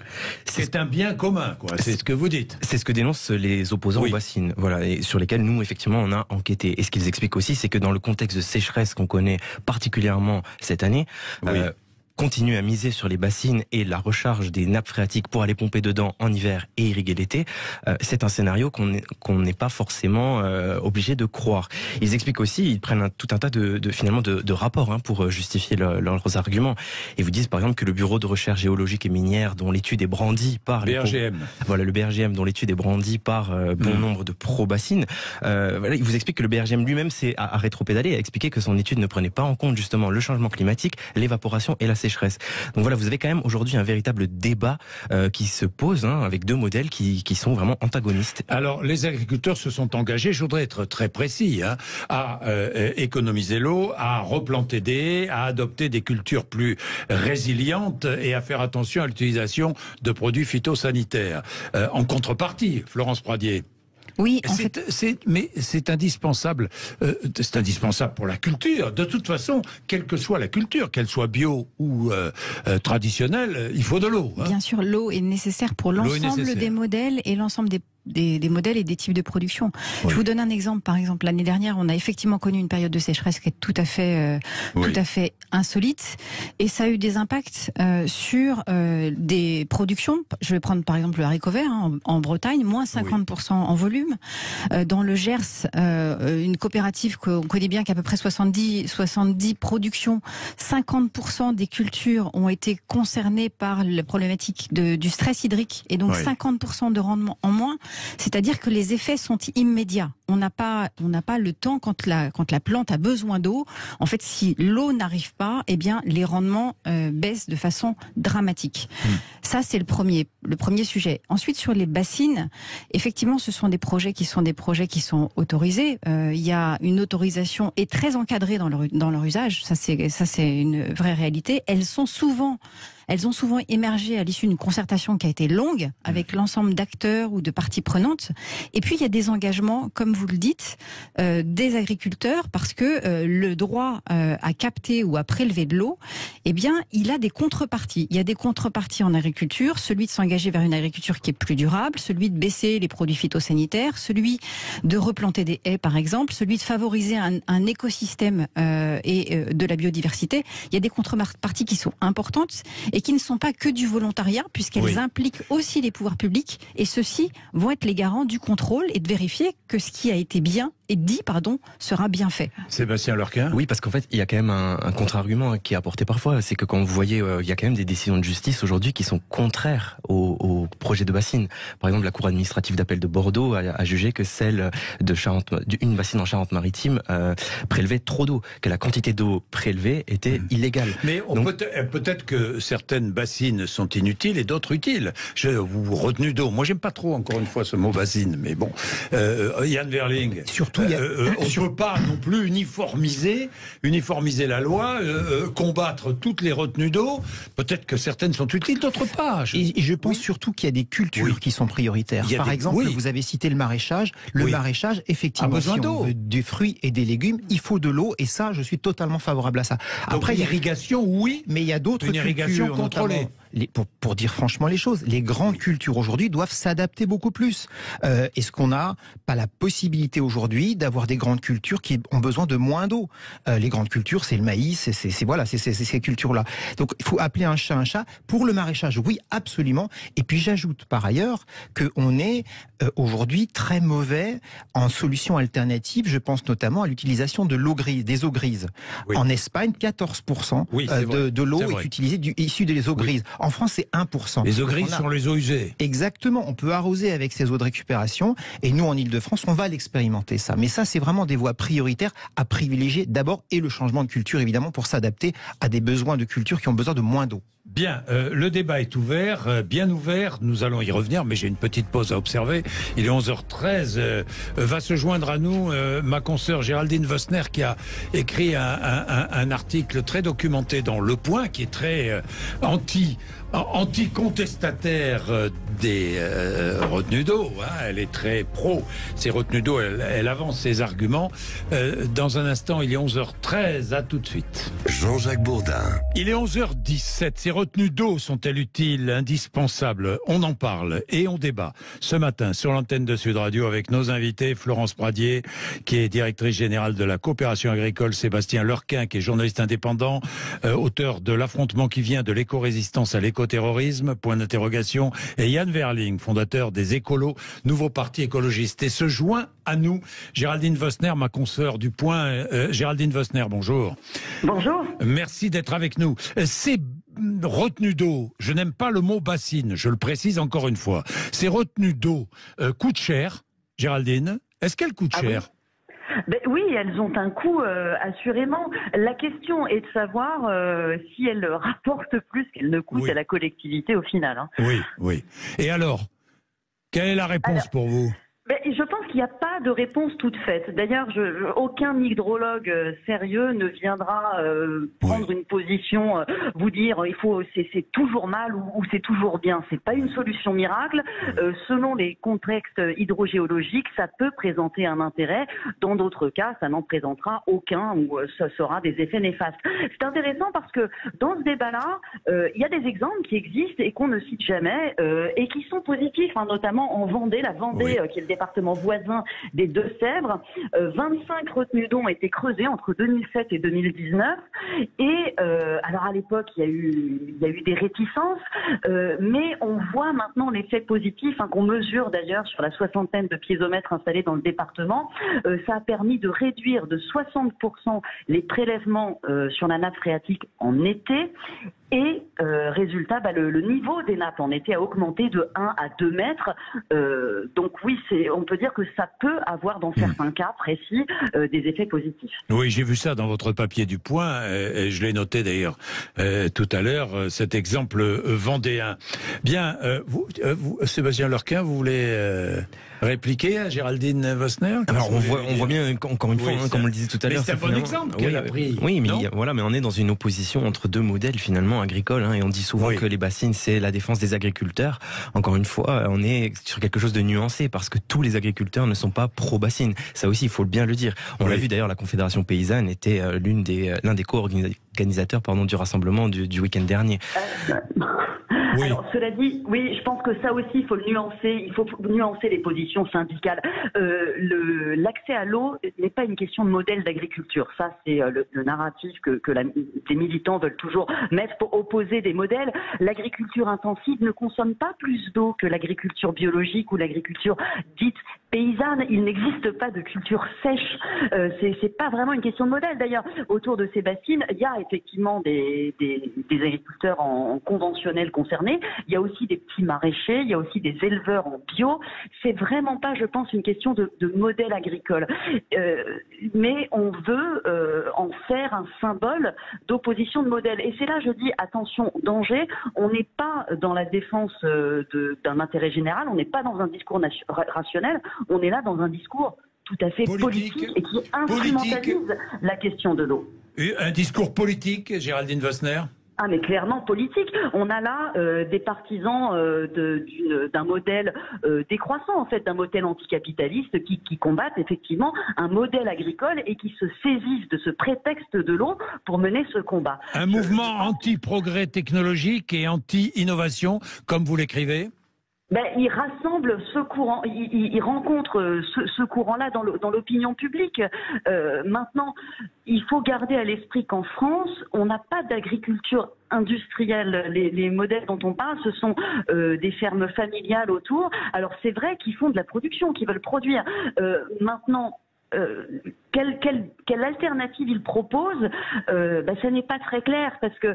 C'est un bien commun, quoi. C'est ce que vous dites. C'est ce que dénoncent les opposants aux bassines, voilà, et sur lesquels nous, effectivement, on a enquêté. Et ce qu'ils expliquent aussi, c'est que dans le contexte de sécheresse qu'on connaît particulièrement cette année, continuer à miser sur les bassines et la recharge des nappes phréatiques pour aller pomper dedans en hiver et irriguer l'été, c'est un scénario qu'on n'est pas forcément obligé de croire. Ils expliquent aussi, ils prennent tout un tas de rapports pour justifier leurs arguments. Ils vous disent par exemple que le Bureau de recherche géologique et minière, dont l'étude est brandie par BRGM, le BRGM, dont l'étude est brandie par bon nombre de pro-bassines, ils vous expliquent que le BRGM lui-même s'est à rétropédaler, a expliqué que son étude ne prenait pas en compte justement le changement climatique, l'évaporation et la sécheresse. Donc voilà, vous avez quand même aujourd'hui un véritable débat qui se pose avec deux modèles qui sont vraiment antagonistes. Alors les agriculteurs se sont engagés, je voudrais être très précis, à économiser l'eau, à replanter des haies, à adopter des cultures plus résilientes et à faire attention à l'utilisation de produits phytosanitaires. En contrepartie, Florence Pradier. Oui, mais c'est indispensable. C'est indispensable pour la culture. De toute façon, quelle que soit la culture, qu'elle soit bio ou traditionnelle, il faut de l'eau. Hein. Bien sûr, l'eau est nécessaire pour l'ensemble des modèles et l'ensemble des modèles et des types de production. Oui. Je vous donne un exemple. Par exemple, l'année dernière, on a effectivement connu une période de sécheresse qui est tout à fait insolite, et ça a eu des impacts sur des productions. Je vais prendre par exemple le haricot vert en Bretagne, moins 50% en volume. Dans le Gers, une coopérative qu'on connaît bien, qui a à peu près 70 productions, 50% des cultures ont été concernées par la problématique du stress hydrique, et donc 50% de rendement en moins. C'est-à-dire que les effets sont immédiats. On n'a pas le temps quand la plante a besoin d'eau. En fait, si l'eau n'arrive pas, eh bien les rendements baissent de façon dramatique. Ça, c'est le premier sujet. Ensuite, sur les bassines, effectivement, ce sont des projets qui sont autorisés. Il y a une autorisation et très encadrée dans leur usage. Ça, c'est une vraie réalité. Elles ont souvent émergé à l'issue d'une concertation qui a été longue avec l'ensemble d'acteurs ou de parties prenantes. Et puis, il y a des engagements, comme vous le dites, des agriculteurs, parce que le droit à capter ou à prélever de l'eau, eh bien, il a des contreparties. Il y a des contreparties en agriculture, celui de s'engager vers une agriculture qui est plus durable, celui de baisser les produits phytosanitaires, celui de replanter des haies, par exemple, celui de favoriser un écosystème et de la biodiversité. Il y a des contreparties qui sont importantes et qui ne sont pas que du volontariat, puisqu'elles impliquent aussi les pouvoirs publics, et ceux-ci vont être les garants du contrôle et de vérifier que ce qui a été dit sera bien fait. Sébastien Lorquin. Oui, parce qu'en fait, il y a quand même un contre-argument qui est apporté parfois, c'est que quand vous voyez, il y a quand même des décisions de justice aujourd'hui qui sont contraires au projet de bassine. Par exemple, la Cour administrative d'appel de Bordeaux a jugé que celle une bassine en Charente-Maritime prélevait trop d'eau, que la quantité d'eau prélevée était illégale. Mais peut-être que certaines bassines sont inutiles et d'autres utiles. Retenues d'eau. Moi, j'aime pas trop, encore une fois, ce mot bassine, mais bon. Yann Verling. Surtout, on ne peut pas non plus uniformiser la loi, combattre toutes les retenues d'eau. Peut-être que certaines sont utiles, d'autres pas. Et je pense surtout qu'il y a des cultures qui sont prioritaires. Par exemple, vous avez cité le maraîchage. Le maraîchage, effectivement, si on veut des fruits et des légumes, il faut de l'eau, et ça, je suis totalement favorable à ça. Après, l'irrigation, oui, mais il y a d'autres cultures contrôlées. Pour dire franchement les choses, les grandes cultures aujourd'hui doivent s'adapter beaucoup plus. Est-ce qu'on n'a pas la possibilité aujourd'hui d'avoir des grandes cultures qui ont besoin de moins d'eau? Les grandes cultures, c'est le maïs, c'est ces cultures-là. Donc il faut appeler un chat un chat. Pour le maraîchage, oui, absolument. Et puis j'ajoute par ailleurs qu'on est aujourd'hui très mauvais en solutions alternatives. Je pense notamment à l'utilisation de l'eau grise, des eaux grises. Oui. En Espagne, 14% de l'eau est utilisée issue des eaux grises. En France, c'est 1%. Les eaux grises sont les eaux usées. Exactement. On peut arroser avec ces eaux de récupération. Et nous, en Ile-de-France, on va l'expérimenter, ça. Mais ça, c'est vraiment des voies prioritaires à privilégier d'abord, et le changement de culture, évidemment, pour s'adapter à des besoins de culture qui ont besoin de moins d'eau. Bien, le débat est ouvert, bien ouvert, nous allons y revenir, mais j'ai une petite pause à observer. Il est 11h13, va se joindre à nous ma consoeur Géraldine Vossner, qui a écrit un article très documenté dans Le Point, qui est très anti-contestataire des retenues d'eau. Elle est très pro ces retenues d'eau, elle avance ses arguments. Dans un instant, il est 11h13, à tout de suite. Jean-Jacques Bourdin. Il est 11h17, ces retenues d'eau sont-elles utiles, indispensables? On en parle et on débat ce matin sur l'antenne de Sud Radio avec nos invités, Florence Pradier, qui est directrice générale de la coopération agricole, Sébastien Lorquin, qui est journaliste indépendant, auteur de L'affrontement qui vient de l'éco-résistance à l'écoterrorisme, point d'interrogation, et Yann Verling, fondateur des Écolos, nouveau parti écologiste. Et se joint à nous Géraldine Vossner, ma consoeur du Point. Géraldine Vossner, bonjour. Bonjour. Merci d'être avec nous. Ces retenues d'eau, je n'aime pas le mot bassine, je le précise encore une fois. Ces retenues d'eau coûtent cher, Géraldine. Est-ce qu'elles coûtent cher? Oui, elles ont un coût, assurément. La question est de savoir si elles rapportent plus qu'elles ne coûtent à la collectivité au final. Oui. Et alors, quelle est la réponse pour vous? Je pense qu'il n'y a pas de réponse toute faite. D'ailleurs, aucun hydrologue sérieux ne viendra prendre une position, vous dire c'est toujours mal ou c'est toujours bien. C'est pas une solution miracle. Selon les contextes hydrogéologiques, ça peut présenter un intérêt. Dans d'autres cas, ça n'en présentera aucun ou ça sera des effets néfastes. C'est intéressant parce que dans ce débat-là, il y a des exemples qui existent et qu'on ne cite jamais et qui sont positifs, notamment en Vendée, la Vendée qui est le département voisin des Deux-Sèvres. 25 retenues d'eau ont été creusées entre 2007 et 2019. Et alors à l'époque, il y a eu des réticences, mais on voit maintenant l'effet positif qu'on mesure d'ailleurs sur la soixantaine de piézomètres installés dans le département. Ça a permis de réduire de 60% les prélèvements sur la nappe phréatique en été. Et résultat, le niveau des nappes en été a augmenté de 1 à 2 mètres. Donc oui, on peut dire que ça peut avoir dans certains cas précis des effets positifs. Oui, j'ai vu ça dans votre papier du Point, et je l'ai noté d'ailleurs tout à l'heure, cet exemple vendéen. Bien, vous, Sébastien Lurquin, vous voulez répliquer à Géraldine Vosner? Alors on voit bien, encore une fois, comme on le disait tout à l'heure. C'est un bon exemple qu'elle a pris. Oui, mais mais on est dans une opposition entre deux modèles finalement agricoles, et on dit souvent que les bassines c'est la défense des agriculteurs. Encore une fois, on est sur quelque chose de nuancé parce que tous les agriculteurs ne sont pas pro-bassines. Ça aussi, il faut bien le dire. On l'a vu d'ailleurs, la Confédération paysanne était l'un des co-organisateurs du rassemblement du week-end dernier. Alors, cela dit, oui, je pense que ça aussi, il faut le nuancer. Il faut nuancer les positions syndicales. L'accès à l'eau n'est pas une question de modèle d'agriculture. Ça, c'est le narratif que les militants veulent toujours mettre pour opposer des modèles. L'agriculture intensive ne consomme pas plus d'eau que l'agriculture biologique ou l'agriculture dite paysanne. Il n'existe pas de culture sèche. C'est pas vraiment une question de modèle. D'ailleurs, autour de ces bassines, il y a effectivement des agriculteurs en conventionnel concernés. Il y a aussi des petits maraîchers, il y a aussi des éleveurs en bio. C'est vraiment pas, je pense, une question de modèle agricole. Mais on veut en faire un symbole d'opposition de modèle. Et c'est là, je dis, attention, danger. On n'est pas dans la défense d'un intérêt général, on n'est pas dans un discours rationnel, on est là dans un discours tout à fait politique et qui instrumentalise la question de l'eau. Un discours politique, Géraldine Vosner? Ah, mais clairement politique. On a là des partisans d'un modèle décroissant, en fait, d'un modèle anticapitaliste qui combattent effectivement un modèle agricole et qui se saisissent de ce prétexte de l'eau pour mener ce combat. Un mouvement anti-progrès technologique et anti-innovation, comme vous l'écrivez? Il rassemble ce courant, il rencontre ce courant-là dans l'opinion publique. Maintenant, il faut garder à l'esprit qu'en France, on n'a pas d'agriculture industrielle. Les modèles dont on parle, ce sont des fermes familiales autour. Alors c'est vrai qu'ils font de la production, qu'ils veulent produire. Maintenant, quelle alternative ils proposent, ça n'est pas très clair parce que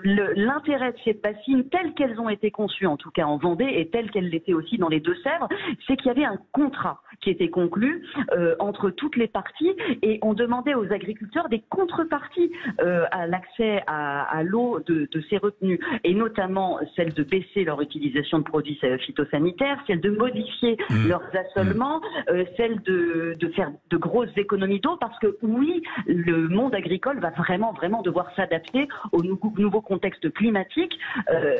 l'intérêt de ces bassines telles qu'elles ont été conçues, en tout cas en Vendée et telles qu'elles l'étaient aussi dans les Deux-Sèvres, c'est qu'il y avait un contrat qui était conclu entre toutes les parties et on demandait aux agriculteurs des contreparties à l'accès à l'eau de ces retenues et notamment celle de baisser leur utilisation de produits phytosanitaires, celle de modifier leurs assolements, celle de faire de grosses économies d'eau parce que oui, le monde agricole va vraiment devoir s'adapter au nouveau contexte climatique,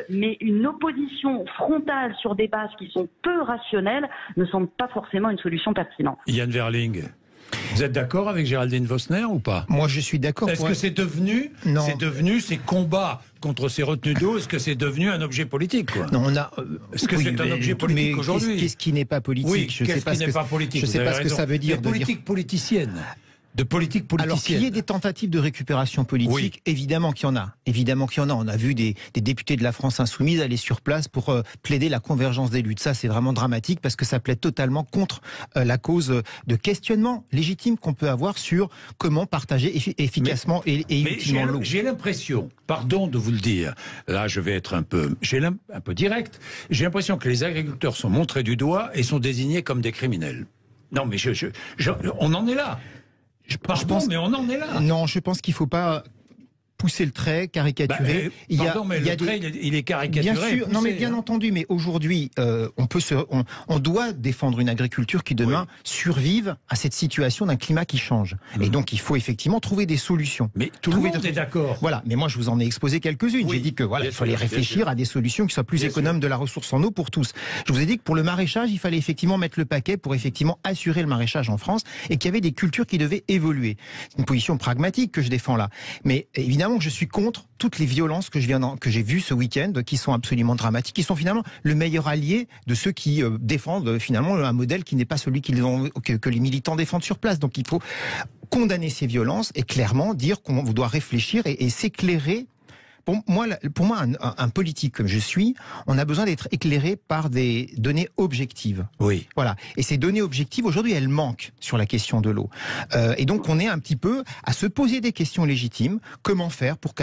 mais une opposition frontale sur des bases qui sont peu rationnelles ne semble pas forcément une solution pertinente. Yann Verling, vous êtes d'accord avec Géraldine Vosner ou pas? Moi, je suis d'accord. Est-ce que c'est devenu ces combats contre ces retenues d'eau, est-ce que c'est devenu un objet politique, quoi? Non, est-ce que c'est un objet politique aujourd'hui? Qu'est-ce qui n'est pas politique? Oui, qu'est-ce qui n'est pas politique? Je ne sais pas ce que ça veut dire. Politique politicienne. De politique politicienne. Alors qu'il y ait des tentatives de récupération politique, évidemment qu'il y en a. Évidemment qu'il y en a. On a vu des députés de la France insoumise aller sur place pour plaider la convergence des luttes. Ça, c'est vraiment dramatique parce que ça plaide totalement contre la cause de questionnement légitime qu'on peut avoir sur comment partager efficacement et utilement l'eau. J'ai l'impression, pardon de vous le dire, là je vais être un peu direct, j'ai l'impression que les agriculteurs sont montrés du doigt et sont désignés comme des criminels. Non mais on en est là. Mais on en est là. Non, je pense qu'il ne faut pas pousser le trait, caricaturer. Mais le trait, il est caricaturé. Bien sûr, non mais bien entendu, mais aujourd'hui, on doit défendre une agriculture qui demain survive à cette situation d'un climat qui change. Et donc il faut effectivement trouver des solutions. Mais tout le monde est d'accord. Voilà, mais moi je vous en ai exposé quelques-unes. J'ai dit que il fallait réfléchir à des solutions qui soient plus économes de la ressource en eau pour tous. Je vous ai dit que pour le maraîchage, il fallait effectivement mettre le paquet pour effectivement assurer le maraîchage en France et qu'il y avait des cultures qui devaient évoluer. C'est une position pragmatique que je défends là. Mais évidemment que je suis contre toutes les violences que j'ai vues ce week-end, qui sont absolument dramatiques, qui sont finalement le meilleur allié de ceux qui défendent finalement un modèle qui n'est pas celui que les militants défendent sur place. Donc il faut condamner ces violences et clairement dire qu'on doit réfléchir et s'éclairer. Pour moi, un politique comme je suis, on a besoin d'être éclairé par des données objectives. Oui. Voilà. Et ces données objectives, aujourd'hui, elles manquent sur la question de l'eau. Et donc, on est un petit peu à se poser des questions légitimes. Comment faire pour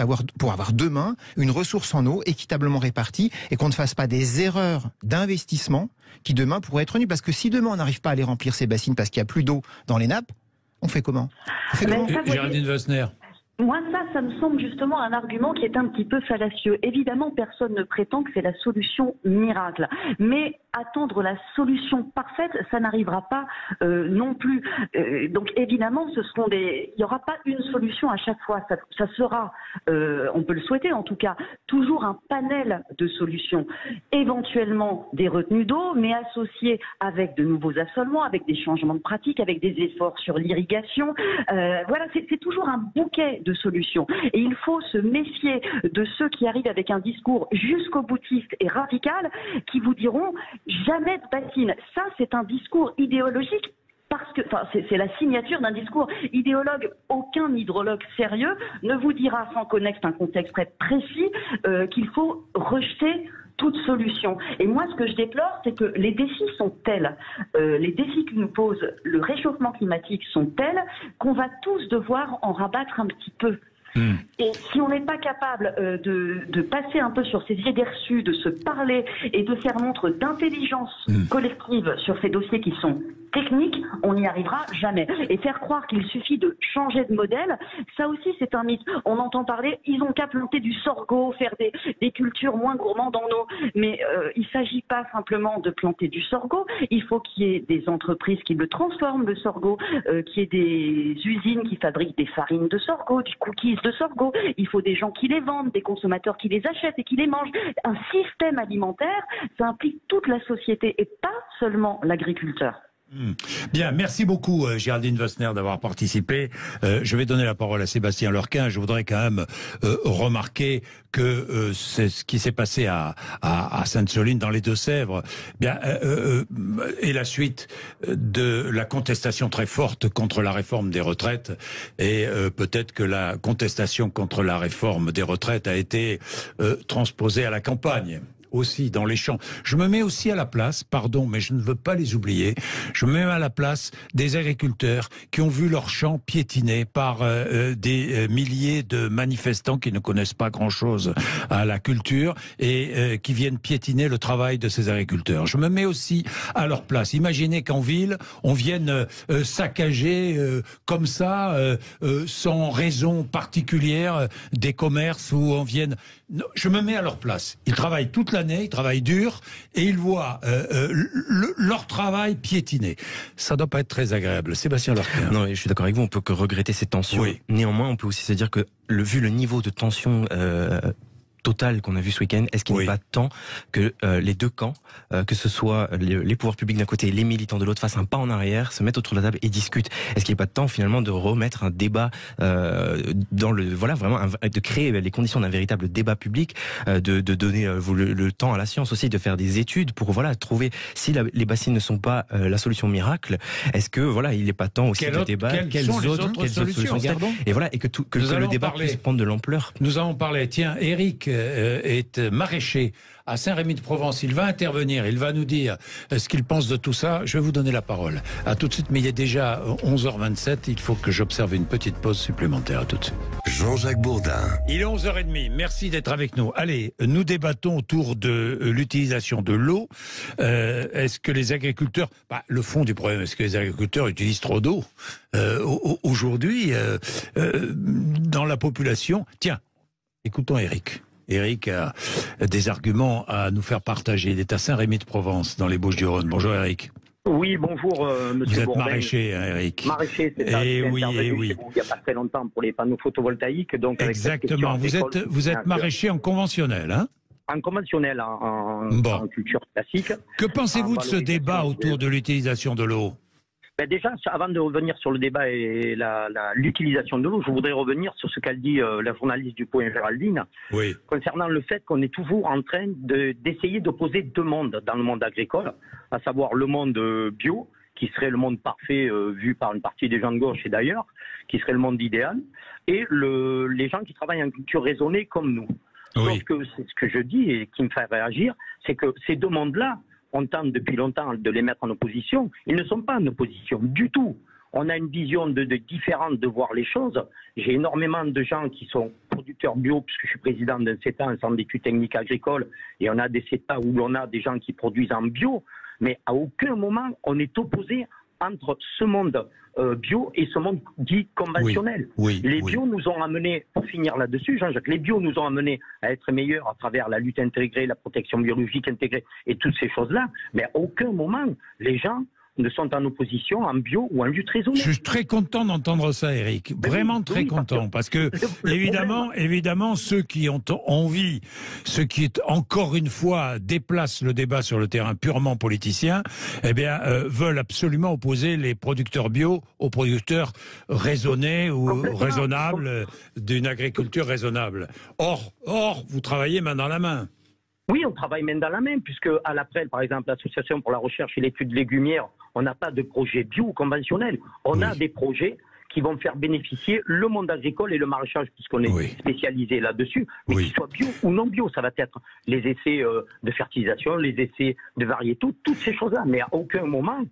avoir demain une ressource en eau équitablement répartie et qu'on ne fasse pas des erreurs d'investissement qui demain pourraient être nues. Parce que si demain, on n'arrive pas à aller remplir ces bassines parce qu'il n'y a plus d'eau dans les nappes, on fait comment? Géraldine Wössner. Moi, ça me semble justement un argument qui est un petit peu fallacieux. Évidemment, personne ne prétend que c'est la solution miracle. Mais attendre la solution parfaite, ça n'arrivera pas non plus. Donc évidemment, il n'y aura pas une solution à chaque fois. Ça sera, on peut le souhaiter en tout cas, toujours un panel de solutions. Éventuellement des retenues d'eau, mais associées avec de nouveaux assolements, avec des changements de pratique, avec des efforts sur l'irrigation. Voilà, c'est toujours un bouquet de solutions. Et il faut se méfier de ceux qui arrivent avec un discours jusqu'au boutiste et radical, qui vous diront jamais de bassine. Ça, c'est un discours idéologique. Parce que, c'est la signature d'un discours idéologue. Aucun hydrologue sérieux ne vous dira, sans connaître un contexte très précis, qu'il faut rejeter toute solution. Et moi, ce que je déplore, c'est que les défis sont tels, les défis que nous pose le réchauffement climatique sont tels qu'on va tous devoir en rabattre un petit peu. Et si on n'est pas capable de passer un peu sur ces idées reçues, de se parler et de faire montre d'intelligence collective sur ces dossiers qui sont techniques, on n'y arrivera jamais. Et faire croire qu'il suffit de changer de modèle, ça aussi c'est un mythe. On entend parler, ils ont qu'à planter du sorgho, faire des cultures moins gourmandes en eau. Mais il ne s'agit pas simplement de planter du sorgho, il faut qu'il y ait des entreprises qui le transforment, le sorgho, qu'il y ait des usines qui fabriquent des farines de sorgho, du cookies de sorgho. Il faut des gens qui les vendent, des consommateurs qui les achètent et qui les mangent. Un système alimentaire, ça implique toute la société et pas seulement l'agriculteur. Bien, merci beaucoup Géraldine Wössner d'avoir participé. Je vais donner la parole à Sébastien Lurquin. Je voudrais quand même remarquer que c'est ce qui s'est passé à Sainte-Soline dans les Deux-Sèvres. Bien, et la suite de la contestation très forte contre la réforme des retraites. Et peut-être que la contestation contre la réforme des retraites a été transposée à la campagne. Aussi dans les champs. Je me mets aussi à la place, pardon, mais je ne veux pas les oublier, je me mets à la place des agriculteurs qui ont vu leurs champs piétinés par des milliers de manifestants qui ne connaissent pas grand-chose à la culture et qui viennent piétiner le travail de ces agriculteurs. Je me mets aussi à leur place. Imaginez qu'en ville, on vienne saccager comme ça, sans raison particulière, des commerces où on vienne... Non, je me mets à leur place. Ils travaillent toute l'année, ils travaillent dur, et ils voient leur travail piétiné. Ça ne doit pas être très agréable. Sébastien Lurquin. Non, je suis d'accord avec vous, on peut que regretter ces tensions. Oui. Néanmoins, on peut aussi se dire que, vu le niveau de tension total qu'on a vu ce week-end, est-ce qu'il n'est pas temps que les deux camps, que ce soit les pouvoirs publics d'un côté et les militants de l'autre, fassent un pas en arrière, se mettent autour de la table et discutent? Est-ce qu'il n'est pas temps finalement de remettre un débat dans de créer les conditions d'un véritable débat public, de donner le temps à la science aussi, de faire des études pour trouver si les bassines ne sont pas la solution miracle. Est-ce que il n'est pas temps aussi de débattre quelles autres solutions et que le débat puisse prendre de l'ampleur? Nous allons parler. Tiens, Eric est maraîcher à Saint-Rémy-de-Provence. Il va intervenir, il va nous dire ce qu'il pense de tout ça. Je vais vous donner la parole. À tout de suite, mais il est déjà 11h27. Il faut que j'observe une petite pause supplémentaire. À tout de suite. Jean-Jacques Bourdin. Il est 11h30. Merci d'être avec nous. Allez, nous débattons autour de l'utilisation de l'eau. Est-ce que les agriculteurs... le fond du problème, est-ce que les agriculteurs utilisent trop d'eau aujourd'hui dans la population? Tiens, Écoutons Eric. Eric a des arguments à nous faire partager. Il est à Saint-Rémy-de-Provence, dans les Bouches-du-Rhône. Bonjour Eric. Oui, bonjour Vous monsieur êtes Bourdin. maraîcher, hein, Eric. Maraîcher, c'est ça. Et oui, et oui. Il n'y a pas très longtemps pour les panneaux photovoltaïques. Donc exactement. Vous êtes maraîcher en conventionnel, hein? En conventionnel, en culture classique. Que pensez-vous de ce débat autour de l'utilisation de l'eau? Ben déjà, avant de revenir sur le débat et l'utilisation de l'eau, je voudrais revenir sur ce qu'a dit la journaliste du Point Géraldine, concernant le fait qu'on est toujours en train d'essayer d'opposer deux mondes dans le monde agricole, à savoir le monde bio, qui serait le monde parfait vu par une partie des gens de gauche et d'ailleurs, qui serait le monde idéal, et les gens qui travaillent en culture raisonnée comme nous. Sauf que c'est ce que je dis et qui me fait réagir, c'est que ces deux mondes-là, on tente depuis longtemps de les mettre en opposition. Ils ne sont pas en opposition du tout. On a une vision différente de voir les choses. J'ai énormément de gens qui sont producteurs bio, puisque je suis président d'un CETA, un centre d'études techniques agricoles, et on a des CETA où on a des gens qui produisent en bio, mais à aucun moment on est opposé entre ce monde bio et ce monde dit conventionnel. Les bio nous ont amenés, pour finir là-dessus, Jean-Jacques, les bio nous ont amenés à être meilleurs à travers la lutte intégrée, la protection biologique intégrée et toutes ces choses-là, mais à aucun moment les gens ne sont en opposition en bio ou en lutte raisonnée. Je suis très content d'entendre ça, Eric. Vraiment très content. Parce que, évidemment, ceux qui ont envie, ceux qui, encore une fois, déplacent le débat sur le terrain purement politicien, veulent absolument opposer les producteurs bio aux producteurs raisonnés ou raisonnables d'une agriculture raisonnable. Or, vous travaillez main dans la main. Oui, on travaille main dans la main, puisque à l'APREL, par exemple, l'Association pour la recherche et l'étude légumière, on n'a pas de projet bio ou conventionnel. On a des projets qui vont faire bénéficier le monde agricole et le maraîchage, puisqu'on est spécialisé là-dessus, mais qu'ils soient bio ou non bio. Ça va être les essais de fertilisation, les essais de variétés, toutes ces choses-là. Mais à aucun moment,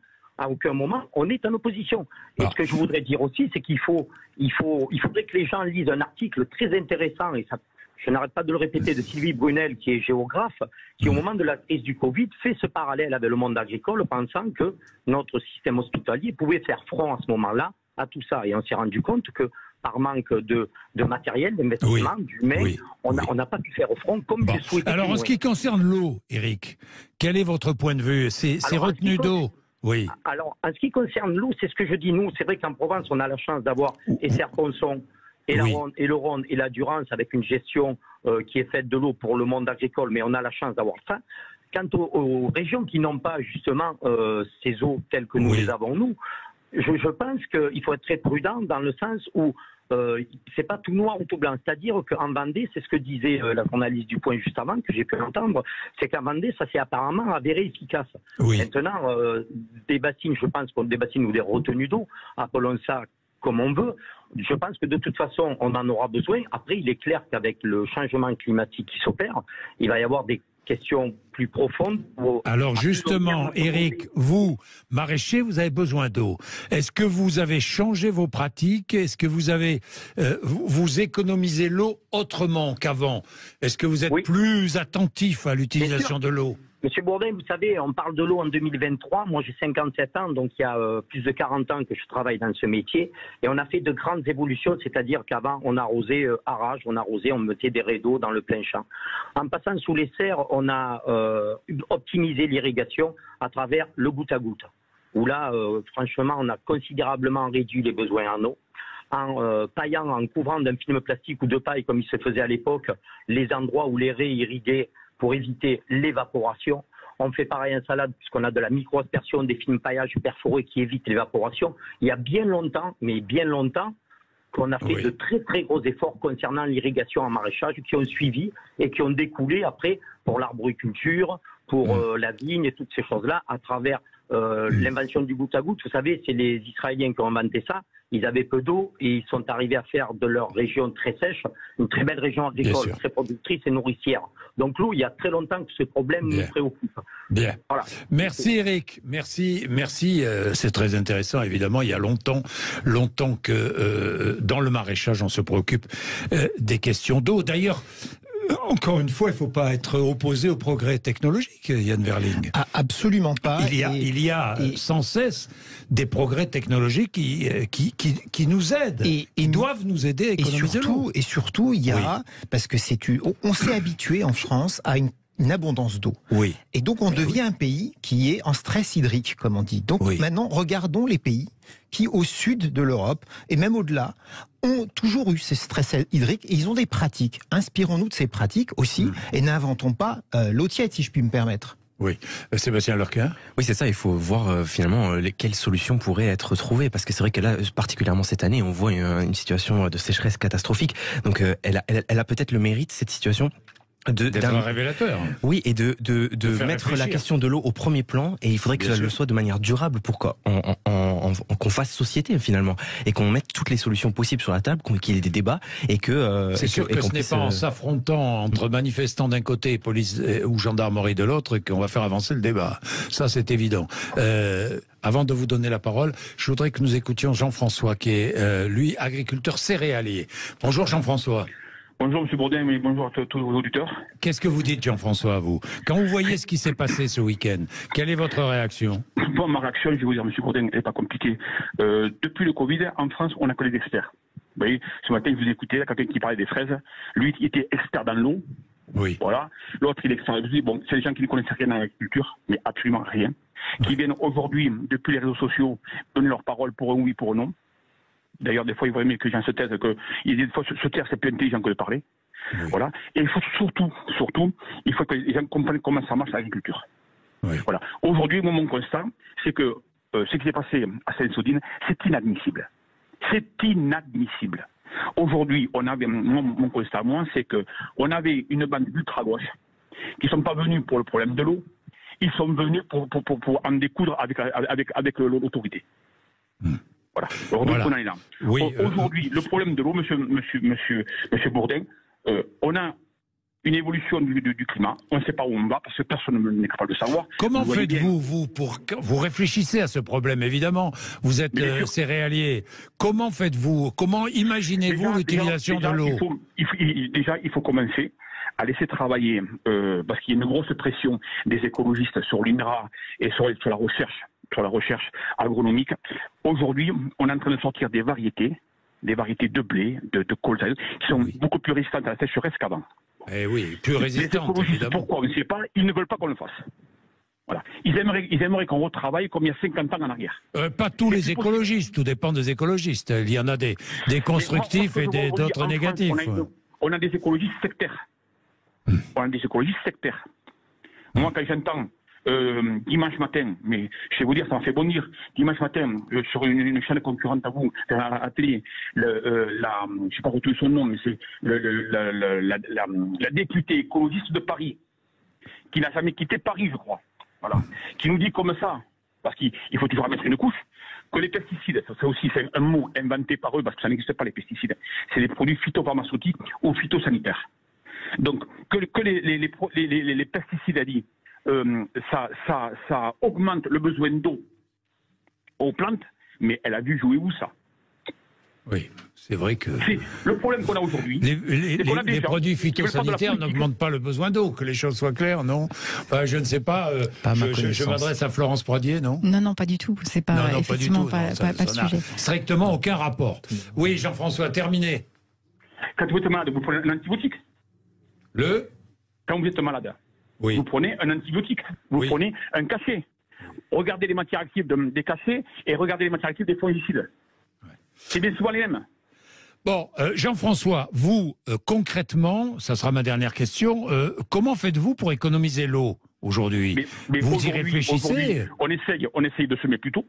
on est en opposition. Et ce que je voudrais dire aussi, c'est qu'il faudrait que les gens lisent un article très intéressant, et ça, je n'arrête pas de le répéter, de Sylvie Brunel, qui est géographe, qui au moment de la crise du Covid fait ce parallèle avec le monde agricole, pensant que notre système hospitalier pouvait faire front à ce moment-là à tout ça. Et on s'est rendu compte que par manque de matériel, d'investissement, d'humains, on n'a pas pu faire front comme je souhaitais. Alors en ce qui concerne l'eau, Eric, quel est votre point de vue? Ces retenues d'eau? Oui. Alors, en ce qui concerne l'eau, c'est ce que je dis. Nous, c'est vrai qu'en Provence, on a la chance d'avoir Esser-Ponson et la Ronde et le Rhône et la Durance avec une gestion qui est faite de l'eau pour le monde agricole, mais on a la chance d'avoir ça. Quant aux régions qui n'ont pas justement ces eaux telles que nous les avons, nous, je pense qu'il faut être très prudent dans le sens où c'est pas tout noir ou tout blanc. C'est-à-dire qu'en Vendée, c'est ce que disait la journaliste du Point juste avant, que j'ai pu entendre, c'est qu'en Vendée, ça s'est apparemment avéré efficace. Maintenant, des bassines, je pense qu'on des bassines ou des retenues d'eau, appelons ça comme on veut, je pense que de toute façon, on en aura besoin. Après, il est clair qu'avec le changement climatique qui s'opère, il va y avoir des questions plus profondes. Alors justement, Eric, vous, maraîcher, vous avez besoin d'eau. Est-ce que vous avez changé vos pratiques? Est-ce que vous avez vous économisez l'eau autrement qu'avant? Est-ce que vous êtes plus attentif à l'utilisation de l'eau? Monsieur Bourdin, vous savez, on parle de l'eau en 2023. Moi, j'ai 57 ans, donc il y a plus de 40 ans que je travaille dans ce métier. Et on a fait de grandes évolutions, c'est-à-dire qu'avant, on arrosait à rage, on mettait des raies d'eau dans le plein champ. En passant sous les serres, on a optimisé l'irrigation à travers le goutte à goutte. Où là, franchement, on a considérablement réduit les besoins en eau. En paillant, en couvrant d'un film plastique ou de paille, comme il se faisait à l'époque, les endroits où les raies irriguaient, pour éviter l'évaporation. On fait pareil en salade puisqu'on a de la micro-aspersion, des films paillages perforés qui évitent l'évaporation. Il y a bien longtemps, mais bien longtemps, qu'on a fait de très très gros efforts concernant l'irrigation en maraîchage qui ont suivi et qui ont découlé après pour l'arboriculture, pour la vigne et toutes ces choses-là à travers l'invention du goutte à goutte. Vous savez, c'est les Israéliens qui ont inventé ça. Ils avaient peu d'eau et ils sont arrivés à faire de leur région très sèche une très belle région agricole, très productrice et nourricière. Donc l'eau, il y a très longtemps que ce problème nous préoccupe. Bien. Voilà. Merci Eric. Merci. C'est très intéressant. Évidemment, il y a longtemps que dans le maraîchage, on se préoccupe des questions d'eau. D'ailleurs, Encore une fois, il ne faut pas être opposé au progrès technologique, Yann Verling. Ah, absolument pas. Il y a sans cesse des progrès technologiques qui nous aident, qui doivent nous aider à économiser l'eau. Et surtout, il y a, parce que on s'est habitué en France à une abondance d'eau. Oui. Et donc, on devient un pays qui est en stress hydrique, comme on dit. Donc, maintenant, regardons les pays qui, au sud de l'Europe, et même au-delà, ont toujours eu ces stress hydriques, et ils ont des pratiques. Inspirons-nous de ces pratiques aussi, et n'inventons pas l'eau tiède, si je puis me permettre. Oui. Sébastien Lurquin. Oui, c'est ça. Il faut voir finalement quelles solutions pourraient être trouvées, parce que c'est vrai que là, particulièrement cette année, on voit une situation de sécheresse catastrophique. Donc, elle a peut-être le mérite, cette situation, d'être un révélateur. Oui, et de mettre la question de l'eau au premier plan, et il faudrait que ça le soit de manière durable pour qu'on fasse société finalement, et qu'on mette toutes les solutions possibles sur la table, qu'il y ait des débats, et que... C'est sûr que ce n'est pas en s'affrontant entre manifestants d'un côté et police ou gendarmerie de l'autre qu'on va faire avancer le débat. Ça, c'est évident. Avant de vous donner la parole, je voudrais que nous écoutions Jean-François, qui est, lui, agriculteur céréalier. Bonjour Jean-François. Bonjour M. Bourdin, mais bonjour à tous vos auditeurs. Qu'est-ce que vous dites, Jean-François, à vous? Quand vous voyez ce qui s'est passé ce week-end, quelle est votre réaction? Bon, ma réaction, je vais vous dire, M. Bourdin, elle n'est pas compliquée. Depuis le Covid, en France, on a que les experts. Vous voyez, ce matin, je vous écoutais, quelqu'un qui parlait des fraises. Lui, il était expert dans l'eau. Oui. Voilà. L'autre, il est expert. Bon, c'est des gens qui ne connaissent rien dans l'agriculture, mais absolument rien. Qui viennent aujourd'hui, depuis les réseaux sociaux, donner leur parole pour un oui, pour un non. D'ailleurs, des fois, il vaut mieux que les gens se taisent, des fois, se taire, c'est plus intelligent que de parler. Oui. Voilà. Et il faut surtout, il faut que les gens comprennent comment ça marche l'agriculture. Oui. Voilà. Aujourd'hui, mon constat, c'est que ce qui s'est passé à Sainte-Soudine, c'est inadmissible. C'est inadmissible. Aujourd'hui, mon constat à moi, c'est que on avait une bande d'ultra-gauche qui ne sont pas venus pour le problème de l'eau, ils sont venus pour en découdre avec l'autorité. Voilà. Aujourd'hui, on en est là. Oui, aujourd'hui, le problème de l'eau, monsieur Bourdin, on a une évolution du climat. On ne sait pas où on va parce que personne n'est capable de savoir. Comment faites-vous, vous réfléchissez à ce problème, évidemment. Vous êtes céréalier. Comment faites-vous? Comment imaginez-vous l'utilisation de l'eau? Il faut commencer à laisser travailler, parce qu'il y a une grosse pression des écologistes sur l'INRA et sur la recherche agronomique. Aujourd'hui, on est en train de sortir des variétés de blé, de colza, qui sont beaucoup plus résistantes à la sécheresse qu'avant. Eh oui, plus résistantes, évidemment. Pourquoi? On ne sait pas, ils ne veulent pas qu'on le fasse. Voilà. Ils aimeraient qu'on retravaille comme il y a 50 ans en arrière. Pas tous les écologistes, tout dépend des écologistes. Il y en a des constructifs et d'autres négatifs. On a des écologistes sectaires. Moi, quand j'entends dimanche matin, mais je vais vous dire, ça m'a fait bondir, dimanche matin, sur une chaîne concurrente à vous, à la télé, je ne sais pas retrouver son nom, mais c'est la députée écologiste de Paris, qui n'a jamais quitté Paris, je crois, voilà, qui nous dit comme ça, parce qu'il faut toujours mettre une couche, que les pesticides, c'est un mot inventé par eux, parce que ça n'existe pas les pesticides, c'est des produits phytopharmaceutiques ou phytosanitaires. Donc, que les pesticides, a dit, ça augmente le besoin d'eau aux plantes, mais elle a vu jouer où ça? Oui, c'est vrai que... Le problème qu'on a aujourd'hui... Les produits phytosanitaires n'augmentent pas le besoin d'eau, que les choses soient claires, non? Enfin, je ne sais pas, je m'adresse à Florence Pradier, non? Non, pas du tout, c'est pas, effectivement pas le sujet. Strictement aucun rapport. Oui, Jean-François, terminé. Quand vous êtes malade, vous prenez un antibiotique. Quand vous êtes malade, oui. Vous prenez un antibiotique, vous prenez un cachet. Regardez les matières actives des cachets et regardez les matières actives des fongicides. Ouais. C'est bien souvent les mêmes. Bon, Jean-François, vous, concrètement, ça sera ma dernière question, comment faites-vous pour économiser l'eau aujourd'hui? Vous y réfléchissez? On essaye de semer plus tôt.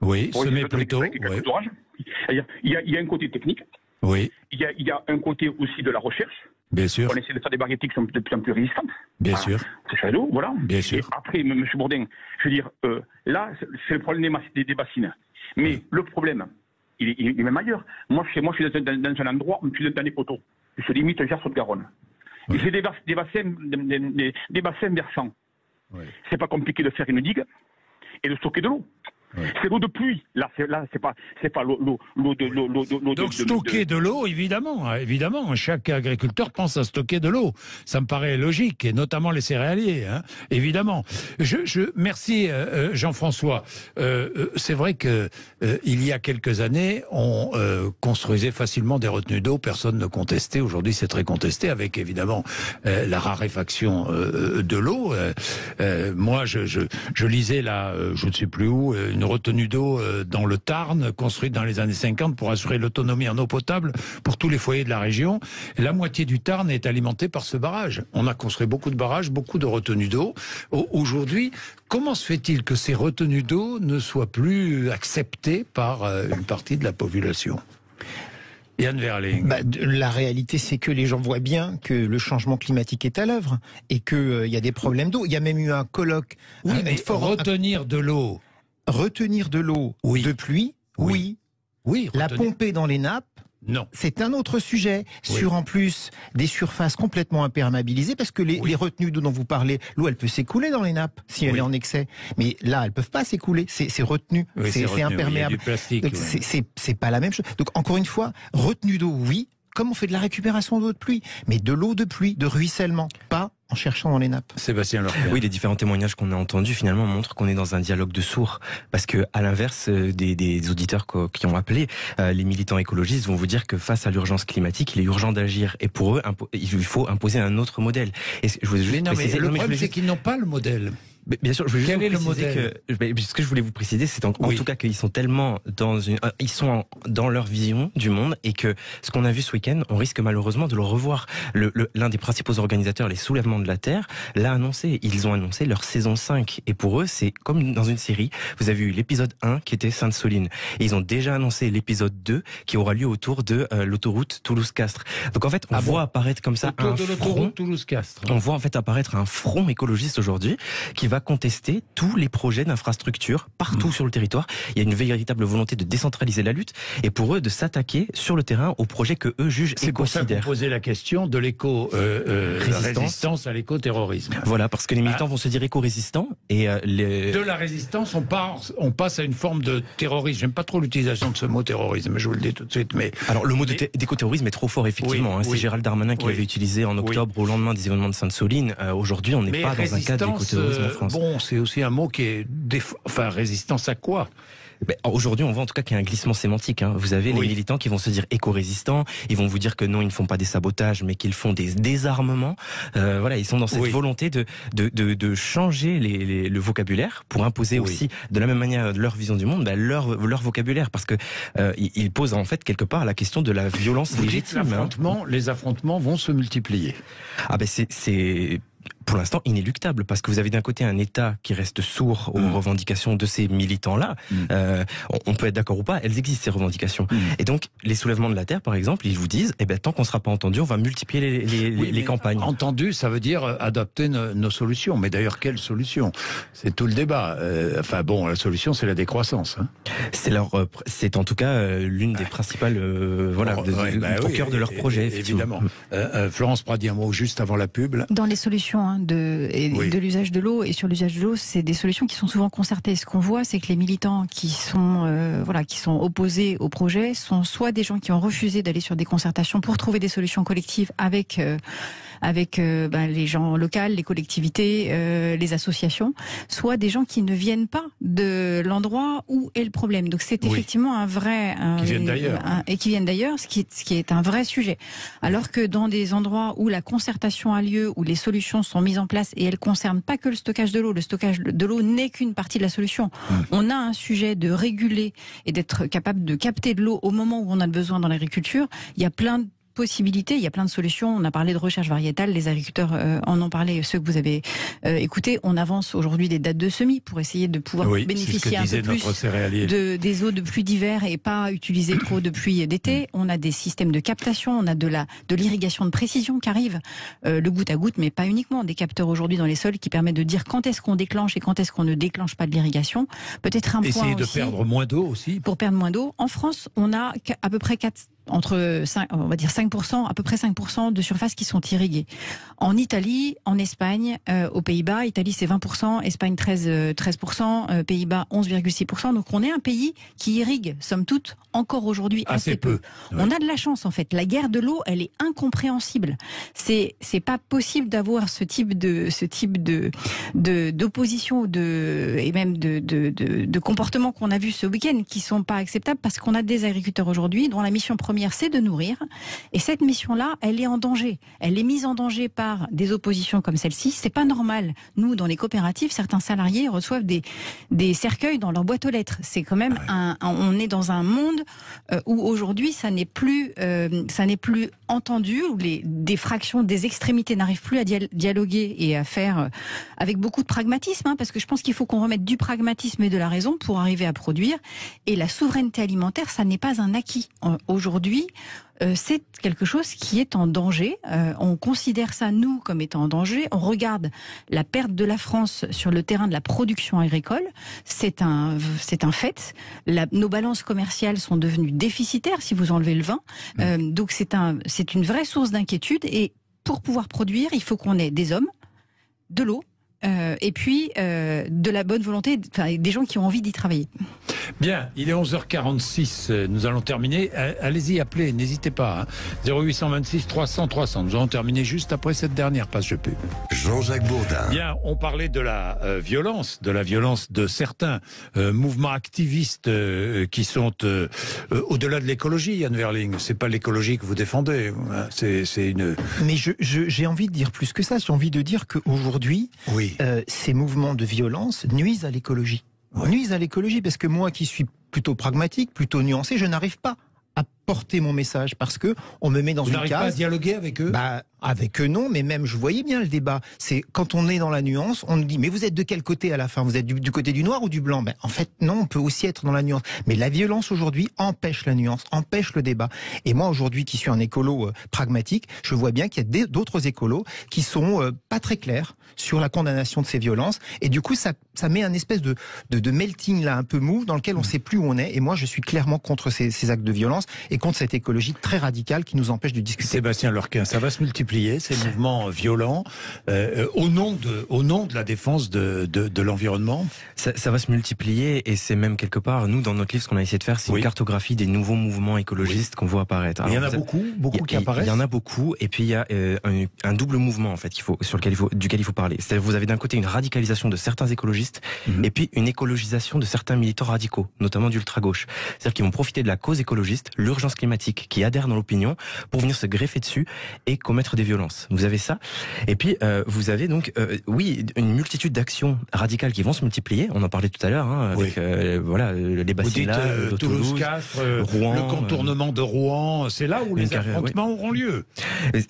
Oui, semer plus tôt. Il y a un côté technique. Oui. Il y a un côté aussi de la recherche. Bien sûr. On essaie de faire des variétés qui sont de plus en plus résistantes. Bien sûr. C'est chaud, voilà. Bien sûr. Et après, M. Bourdin, je veux dire, là, c'est le problème des bassines. Mais le problème, il est même ailleurs. Moi, je suis dans un endroit où je suis dans des poteaux. Je suis limite Gers-Haute-Garonne. Oui. J'ai des bassins versants. Oui. C'est pas compliqué de faire une digue et de stocker de l'eau. C'est l'eau de pluie. Là, c'est pas l'eau de. Donc stocker de l'eau, évidemment. Chaque agriculteur pense à stocker de l'eau. Ça me paraît logique, et notamment les céréaliers, évidemment. Merci Jean-François. C'est vrai que il y a quelques années, on construisait facilement des retenues d'eau. Personne ne contestait. Aujourd'hui, c'est très contesté, avec évidemment la raréfaction de l'eau. Moi, je lisais là, je ne sais plus où, une retenue d'eau dans le Tarn, construite dans les années 50 pour assurer l'autonomie en eau potable pour tous les foyers de la région. Et la moitié du Tarn est alimentée par ce barrage. On a construit beaucoup de barrages, beaucoup de retenues d'eau. Aujourd'hui, comment se fait-il que ces retenues d'eau ne soient plus acceptées par une partie de la population ? Yann Verling. La réalité, c'est que les gens voient bien que le changement climatique est à l'œuvre et qu'il y a des problèmes d'eau. Il y a même eu un colloque. Oui, mais retenir de l'eau. Retenir de l'eau de pluie, oui. La pomper dans les nappes, non. C'est un autre sujet. Sur en plus des surfaces complètement imperméabilisées, parce que les retenues d'eau dont vous parlez, l'eau elle peut s'écouler dans les nappes si elle est en excès. Mais là, elles peuvent pas s'écouler. C'est retenu. C'est imperméable. C'est pas la même chose. Donc encore une fois, retenue d'eau, oui. Comme on fait de la récupération d'eau de pluie, mais de l'eau de pluie, de ruissellement, pas en cherchant dans les nappes. Sébastien Lorquin. Oui, les différents témoignages qu'on a entendus finalement montrent qu'on est dans un dialogue de sourds. Parce que, à l'inverse des auditeurs qui ont appelé, les militants écologistes vont vous dire que face à l'urgence climatique, il est urgent d'agir. Et pour eux, il faut imposer un autre modèle. Et je voulais juste préciser, le problème, c'est qu'ils n'ont pas le modèle. Bien sûr, je veux juste Quel est le modèle ? Ce que je voulais vous préciser, c'est en tout cas qu'ils sont tellement ils sont dans leur vision du monde, et que ce qu'on a vu ce week-end, on risque malheureusement de le revoir. L'un des principaux organisateurs, les Soulèvements de la Terre, l'a annoncé. Ils ont annoncé leur saison 5. Et pour eux, c'est comme dans une série. Vous avez eu l'épisode 1 qui était Sainte-Soline. Et ils ont déjà annoncé l'épisode 2 qui aura lieu autour de l'autoroute Toulouse-Castres. Donc en fait, on voit apparaître comme ça autour de l'autoroute Toulouse-Castres. On voit en fait apparaître un front écologiste aujourd'hui qui va contester tous les projets d'infrastructure partout sur le territoire. Il y a une véritable volonté de décentraliser la lutte, et pour eux de s'attaquer sur le terrain aux projets que eux jugent et considèrent. C'est pour ça que vous posez la question de l'éco-résistance à l'éco-terrorisme. Voilà, parce que les militants vont se dire éco-résistants, et de la résistance, on passe à une forme de terrorisme. J'aime pas trop l'utilisation de ce mot terrorisme, je vous le dis tout de suite. Mais alors le mot d'éco-terrorisme est trop fort, effectivement. C'est Gérald Darmanin qui l'avait utilisé en octobre au lendemain des événements de Sainte-Soline. Aujourd'hui, on n'est pas dans un cadre d'éco-terrorisme en France. C'est aussi un mot qui est résistance à quoi ? Aujourd'hui, on voit en tout cas qu'il y a un glissement sémantique. Vous avez les militants qui vont se dire éco-résistants, ils vont vous dire que non, ils ne font pas des sabotages, mais qu'ils font des désarmements. Ils sont dans cette volonté de changer le vocabulaire pour imposer aussi, de la même manière, leur vision du monde, leur vocabulaire, parce que ils posent en fait quelque part la question de la violence légitime. Les affrontements vont se multiplier. C'est pour l'instant inéluctable, parce que vous avez d'un côté un État qui reste sourd aux revendications de ces militants-là. On peut être d'accord ou pas, elles existent, ces revendications. Et donc, les Soulèvements de la Terre, par exemple, ils vous disent, tant qu'on ne sera pas entendu, on va multiplier les campagnes. Entendu, ça veut dire adopter nos solutions. Mais d'ailleurs, quelle solution ? C'est tout le débat. La solution, c'est la décroissance. C'est en tout cas l'une des principales, au cœur de leur projet. Évidemment. Florence Pradi, un mot juste avant la pub. Dans les solutions de l'usage de l'eau, et sur l'usage de l'eau, c'est des solutions qui sont souvent concertées. Ce qu'on voit, c'est que les militants qui sont opposés au projet sont soit des gens qui ont refusé d'aller sur des concertations pour trouver des solutions collectives avec les gens locaux, les collectivités, les associations, soit des gens qui ne viennent pas de l'endroit où est le problème. Donc c'est effectivement un vrai... qui viennent d'ailleurs. Qui viennent d'ailleurs, ce qui est un vrai sujet. Alors que dans des endroits où la concertation a lieu, où les solutions sont mises en place, et elles ne concernent pas que le stockage de l'eau. Le stockage de l'eau n'est qu'une partie de la solution. On a un sujet de réguler et d'être capable de capter de l'eau au moment où on a besoin dans l'agriculture. Il y a plein de possibilités, il y a plein de solutions. On a parlé de recherche variétale, les agriculteurs en ont parlé, ceux que vous avez écoutés. On avance aujourd'hui des dates de semis pour essayer de pouvoir bénéficier un peu plus des eaux de pluie d'hiver et pas utiliser trop de pluie d'été. On a des systèmes de captation, on a de l'irrigation de précision qui arrive, le goutte à goutte, mais pas uniquement. Des capteurs aujourd'hui dans les sols qui permettent de dire quand est-ce qu'on déclenche et quand est-ce qu'on ne déclenche pas de l'irrigation. Peut-être un point essayer de perdre moins d'eau aussi. Pour perdre moins d'eau. En France, on a à peu près entre 5, on va dire 5%, à peu près 5% de surfaces qui sont irriguées. En Italie, en Espagne, aux Pays-Bas, Italie c'est 20%, Espagne 13%, Pays-Bas 11,6%. Donc on est un pays qui irrigue, somme toute, encore aujourd'hui assez peu. Ouais. On a de la chance en fait. La guerre de l'eau, elle est incompréhensible. C'est pas possible d'avoir ce type d'opposition et même de comportements qu'on a vu ce week-end qui sont pas acceptables parce qu'on a des agriculteurs aujourd'hui dont la mission première c'est de nourrir, et cette mission-là, elle est en danger. Elle est mise en danger par des oppositions comme celle-ci. C'est pas normal. Nous, dans les coopératives, certains salariés reçoivent des cercueils dans leur boîte aux lettres. C'est quand même on est dans un monde où aujourd'hui ça n'est plus entendu, où des fractions, des extrémités n'arrivent plus à dialoguer et à faire avec beaucoup de pragmatisme, parce que je pense qu'il faut qu'on remette du pragmatisme et de la raison pour arriver à produire. Et la souveraineté alimentaire, ça n'est pas un acquis. Aujourd'hui, c'est quelque chose qui est en danger. On considère ça, nous, comme étant en danger. On regarde la perte de la France sur le terrain de la production agricole. C'est un fait. Nos balances commerciales sont devenues déficitaires si vous enlevez le vin. Donc c'est une vraie source d'inquiétude. Et pour pouvoir produire, il faut qu'on ait des hommes, de l'eau, et puis de la bonne volonté, des gens qui ont envie d'y travailler. Bien, il est 11h46, nous allons terminer. Allez-y, appelez, n'hésitez pas. 0826 300 300. Nous allons terminer juste après cette dernière page de pub. Jean-Jacques Bourdin. Bien, on parlait de la violence de certains mouvements activistes qui sont au-delà de l'écologie, Yann Verling. C'est pas l'écologie que vous défendez. C'est une... Mais j'ai envie de dire plus que ça. J'ai envie de dire qu'aujourd'hui, ces mouvements de violence nuisent à l'écologie. Nuisent à l'écologie, parce que moi qui suis plutôt pragmatique, plutôt nuancé, je n'arrive pas à porter mon message parce que on me met dans une case. Vous n'arrivez pas à dialoguer avec eux ? Avec eux non, mais même je voyais bien le débat. C'est quand on est dans la nuance, on nous dit mais vous êtes de quel côté à la fin ? Vous êtes du côté du noir ou du blanc ? En fait non, on peut aussi être dans la nuance. Mais la violence aujourd'hui empêche la nuance, empêche le débat. Et moi aujourd'hui qui suis un écolo pragmatique, je vois bien qu'il y a d'autres écolos qui sont pas très clairs sur la condamnation de ces violences. Et du coup ça met un espèce de melting là un peu mou dans lequel on sait plus où on est. Et moi je suis clairement contre ces actes de violence et contre cette écologie très radicale qui nous empêche de discuter. Sébastien Lorquin, ça va se multiplier ces mouvements violents au nom de la défense de l'environnement. Ça va se multiplier et c'est même quelque part, nous dans notre livre ce qu'on a essayé de faire, c'est une cartographie des nouveaux mouvements écologistes qu'on voit apparaître. Alors, il y en a beaucoup qui apparaissent. Il y en a beaucoup et puis il y a un double mouvement en fait duquel il faut parler. C'est-à-dire vous avez d'un côté une radicalisation de certains écologistes et puis une écologisation de certains militants radicaux, notamment d'ultra-gauche. C'est-à-dire qu'ils vont profiter de la cause écologiste, l'urgence climatique, qui adhèrent dans l'opinion pour venir se greffer dessus et commettre des violences. Vous avez ça. Et puis, vous avez donc, une multitude d'actions radicales qui vont se multiplier. On en parlait tout à l'heure, avec les bassines là, Toulouse-Castres, Rouen, le contournement de Rouen. C'est là où les affrontements auront lieu.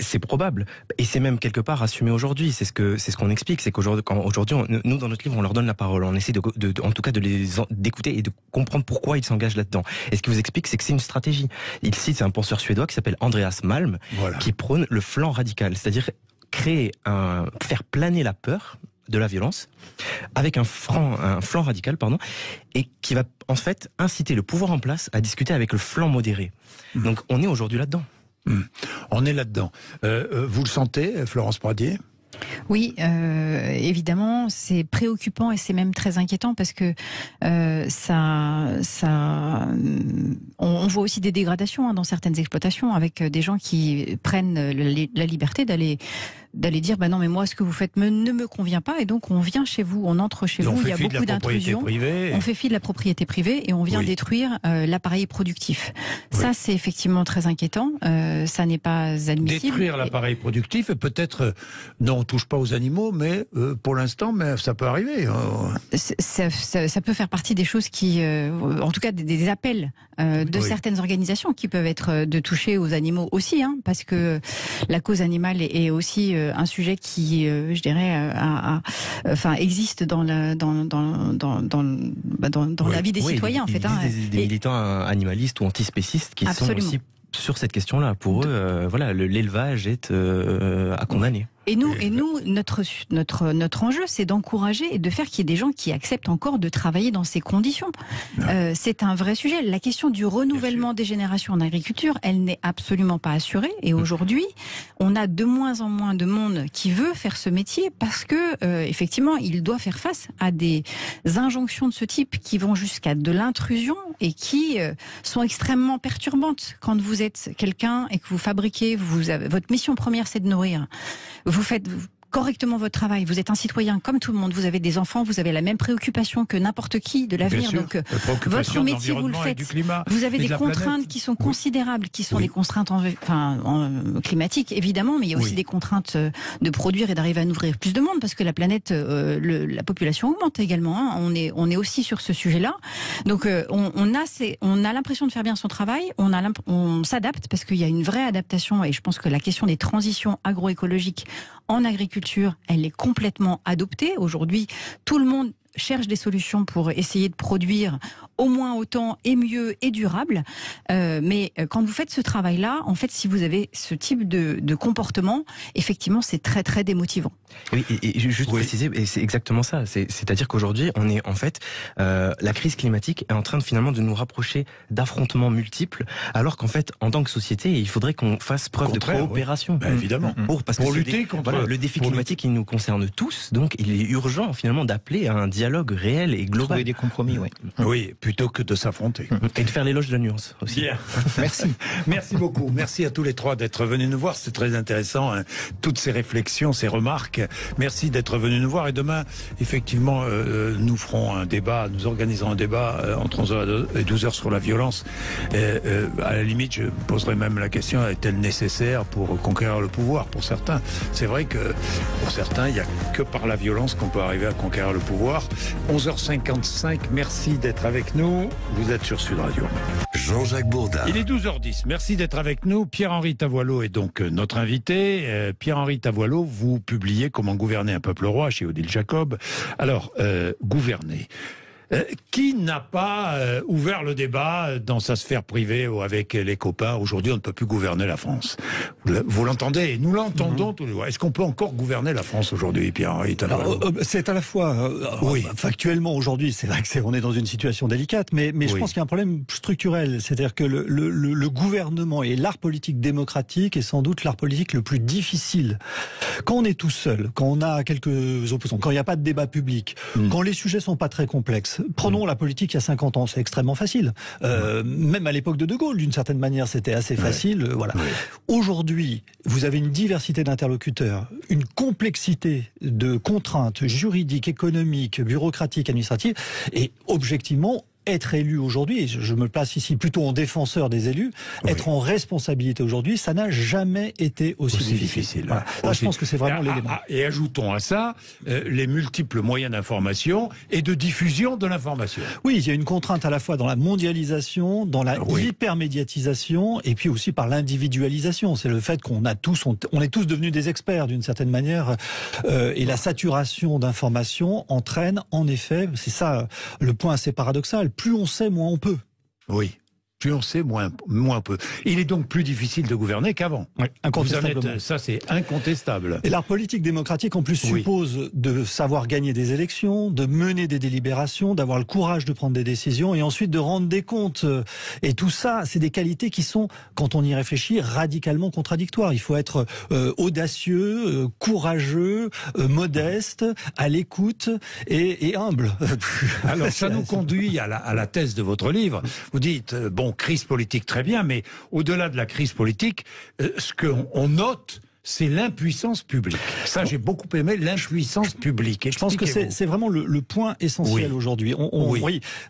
C'est probable. Et c'est même quelque part assumé aujourd'hui. C'est ce qu'on explique. C'est qu'aujourd'hui, nous, dans notre livre, on leur donne la parole. On essaie en tout cas d'écouter et de comprendre pourquoi ils s'engagent là-dedans. Et ce qui vous explique, c'est que c'est une stratégie. Il cite un penseur suédois qui s'appelle Andreas Malm, qui prône le flanc radical, c'est-à-dire faire planer la peur de la violence avec un flanc radical, et qui va en fait inciter le pouvoir en place à discuter avec le flanc modéré. Donc on est aujourd'hui là-dedans. On est là-dedans. Vous le sentez, Florence Pradier ? Oui, évidemment, c'est préoccupant et c'est même très inquiétant parce que on voit aussi des dégradations dans certaines exploitations avec des gens qui prennent la liberté d'aller dire non mais moi ce que vous faites ne me convient pas et donc on vient chez vous, on entre chez vous, il y a beaucoup d'intrusions, on fait fi de la propriété privée et on vient détruire l'appareil productif. Ça c'est effectivement très inquiétant, ça n'est pas admissible. Détruire l'appareil productif et peut-être non on touche pas aux animaux mais pour l'instant mais ça peut arriver. Ça peut faire partie des choses qui en tout cas des appels de certaines organisations qui peuvent être de toucher aux animaux aussi parce que la cause animale est aussi un sujet qui, je dirais, existe dans la vie des citoyens, en fait. Des militants animalistes ou antispécistes qui sont aussi sur cette question-là. Pour eux, l'élevage est à condamner. Et nous, notre enjeu, c'est d'encourager et de faire qu'il y ait des gens qui acceptent encore de travailler dans ces conditions. C'est un vrai sujet. La question du renouvellement des générations en agriculture, elle n'est absolument pas assurée. Et aujourd'hui, on a de moins en moins de monde qui veut faire ce métier parce que, effectivement, il doit faire face à des injonctions de ce type qui vont jusqu'à de l'intrusion et qui sont extrêmement perturbantes. Quand vous êtes quelqu'un et que vous fabriquez, votre mission première, c'est de nourrir. Vous faites correctement votre travail, vous êtes un citoyen comme tout le monde, vous avez des enfants, vous avez la même préoccupation que n'importe qui de l'avenir, donc votre métier vous le faites, vous avez des contraintes qui sont considérables, qui sont des contraintes climatiques évidemment, mais il y a aussi des contraintes de produire et d'arriver à nourrir plus de monde, parce que la planète, la population augmente également, hein. On est aussi sur ce sujet-là, donc on a l'impression de faire bien son travail, on s'adapte, parce qu'il y a une vraie adaptation, et je pense que la question des transitions agroécologiques en agriculture, elle est complètement adoptée. Aujourd'hui, tout le monde cherche des solutions pour essayer de produire au moins autant et mieux et durable. Mais quand vous faites ce travail-là, en fait, si vous avez ce type de comportement, effectivement, c'est très, très démotivant. Oui, et juste préciser, et c'est exactement ça. C'est-à-dire qu'aujourd'hui, on est en fait, la crise climatique est en train de finalement de nous rapprocher d'affrontements multiples, alors qu'en fait, en tant que société, il faudrait qu'on fasse preuve de coopération. Ben, évidemment. Pour lutter contre le défi climatique, il nous concerne tous, donc il est urgent finalement d'appeler à un dialogue réel et global. Trouver des compromis, oui, plutôt que de s'affronter. Et de faire l'éloge de la nuance aussi. Bien. Merci. Merci beaucoup. Merci à tous les trois d'être venus nous voir. C'est très intéressant, hein, toutes ces réflexions, ces remarques. Merci d'être venus nous voir. Et demain, effectivement, nous ferons un débat, nous organiserons un débat entre 11h et 12h sur la violence. À la limite, je poserai même la question, est-elle nécessaire pour conquérir le pouvoir pour certains? C'est vrai que pour certains, il n'y a que par la violence qu'on peut arriver à conquérir le pouvoir. 11h55, merci d'être avec nous. Vous êtes sur Sud Radio. Jean-Jacques Bourdin. Il est 12h10. Merci d'être avec nous. Pierre-Henri Tavoileau est donc notre invité. Pierre-Henri Tavoileau, vous publiez Comment gouverner un peuple roi chez Odile Jacob. Alors, gouverner. Qui n'a pas ouvert le débat dans sa sphère privée ou avec les copains? Aujourd'hui, on ne peut plus gouverner la France. Vous l'entendez, et nous l'entendons tous les jours. Est-ce qu'on peut encore gouverner la France aujourd'hui, Pierre-Henri? C'est à la fois, factuellement aujourd'hui, c'est vrai que on est dans une situation délicate, mais je pense qu'il y a un problème structurel. C'est-à-dire que le gouvernement et l'art politique démocratique est sans doute l'art politique le plus difficile. Quand on est tout seul, quand on a quelques opposants, quand il n'y a pas de débat public, quand les sujets sont pas très complexes. Prenons la politique il y a 50 ans, c'est extrêmement facile. Même à l'époque de De Gaulle, d'une certaine manière, c'était assez facile. Voilà. Aujourd'hui, vous avez une diversité d'interlocuteurs, une complexité de contraintes juridiques, économiques, bureaucratiques, administratives, et objectivement, être élu aujourd'hui, et je me place ici plutôt en défenseur des élus, être en responsabilité aujourd'hui, ça n'a jamais été aussi difficile. Voilà. Là, je pense que c'est vraiment l'élément. Et ajoutons à ça les multiples moyens d'information et de diffusion de l'information. Oui, il y a une contrainte à la fois dans la mondialisation, dans la hypermédiatisation, et puis aussi par l'individualisation. C'est le fait qu'on est tous devenus des experts d'une certaine manière, et la saturation d'informations entraîne en effet, c'est ça le point assez paradoxal, plus on sait, moins on peut. Oui. Plus on sait, moins on peut. Il est donc plus difficile de gouverner qu'avant. Oui, incontestablement. Ça, c'est incontestable. Et l'art politique démocratique, en plus, suppose de savoir gagner des élections, de mener des délibérations, d'avoir le courage de prendre des décisions et ensuite de rendre des comptes. Et tout ça, c'est des qualités qui sont, quand on y réfléchit, radicalement contradictoires. Il faut être audacieux, courageux, modeste, à l'écoute et humble. Alors, ça nous conduit à la thèse de votre livre. Vous dites, crise politique, très bien, mais au-delà de la crise politique, ce qu'on note, c'est l'impuissance publique. Ça, j'ai beaucoup aimé l'impuissance publique. Je pense que c'est vraiment le point essentiel aujourd'hui.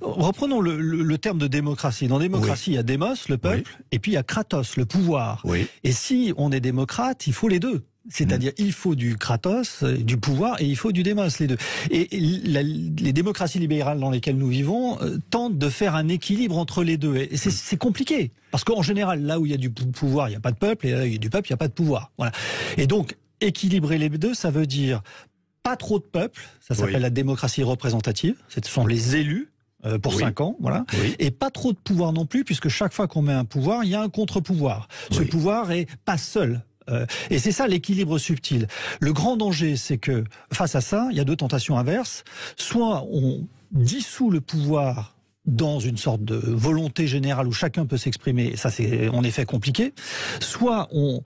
Reprenons le terme de démocratie. Dans démocratie, il y a démos, le peuple, et puis il y a kratos, le pouvoir. Et si on est démocrate, il faut les deux. C'est-à-dire, il faut du kratos, du pouvoir, et il faut du démos, les deux. Et les démocraties libérales dans lesquelles nous vivons tentent de faire un équilibre entre les deux. Et c'est compliqué. Parce qu'en général, là où il y a du pouvoir, il n'y a pas de peuple, et là où il y a du peuple, il n'y a pas de pouvoir. Voilà. Et donc, équilibrer les deux, ça veut dire pas trop de peuple, ça s'appelle la démocratie représentative, ce sont les élus, pour 5 ans, voilà. Et pas trop de pouvoir non plus, puisque chaque fois qu'on met un pouvoir, il y a un contre-pouvoir. Ce pouvoir est pas seul Et c'est ça l'équilibre subtil. Le grand danger, c'est que face à ça, il y a deux tentations inverses. Soit on dissout le pouvoir dans une sorte de volonté générale où chacun peut s'exprimer, et ça c'est en effet compliqué, soit on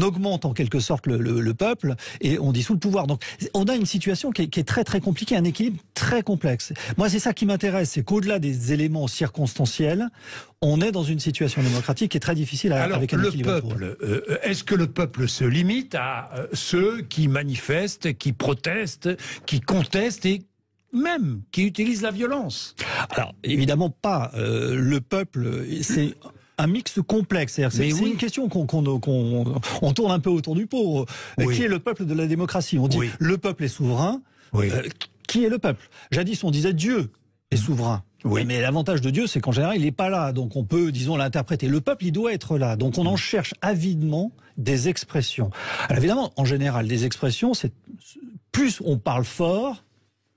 augmente en quelque sorte le peuple et on dissout le pouvoir. Donc on a une situation qui est très très compliquée, un équilibre très complexe. Moi c'est ça qui m'intéresse, c'est qu'au-delà des éléments circonstanciels, on est dans une situation démocratique qui est très difficile avec un équilibre. Alors le peuple, est-ce que le peuple se limite à ceux qui manifestent, qui protestent, qui contestent et même qui utilisent la violence? Alors, évidemment pas. Le peuple, c'est un mix complexe. C'est une question qu'on tourne un peu autour du pot. Qui est le peuple de la démocratie? On dit le peuple est souverain. Qui est le peuple? Jadis, on disait Dieu est souverain. Mais l'avantage de Dieu, c'est qu'en général, il n'est pas là. Donc on peut, disons, l'interpréter. Le peuple, il doit être là. Donc on en cherche avidement des expressions. Alors évidemment, en général, des expressions, c'est plus on parle fort,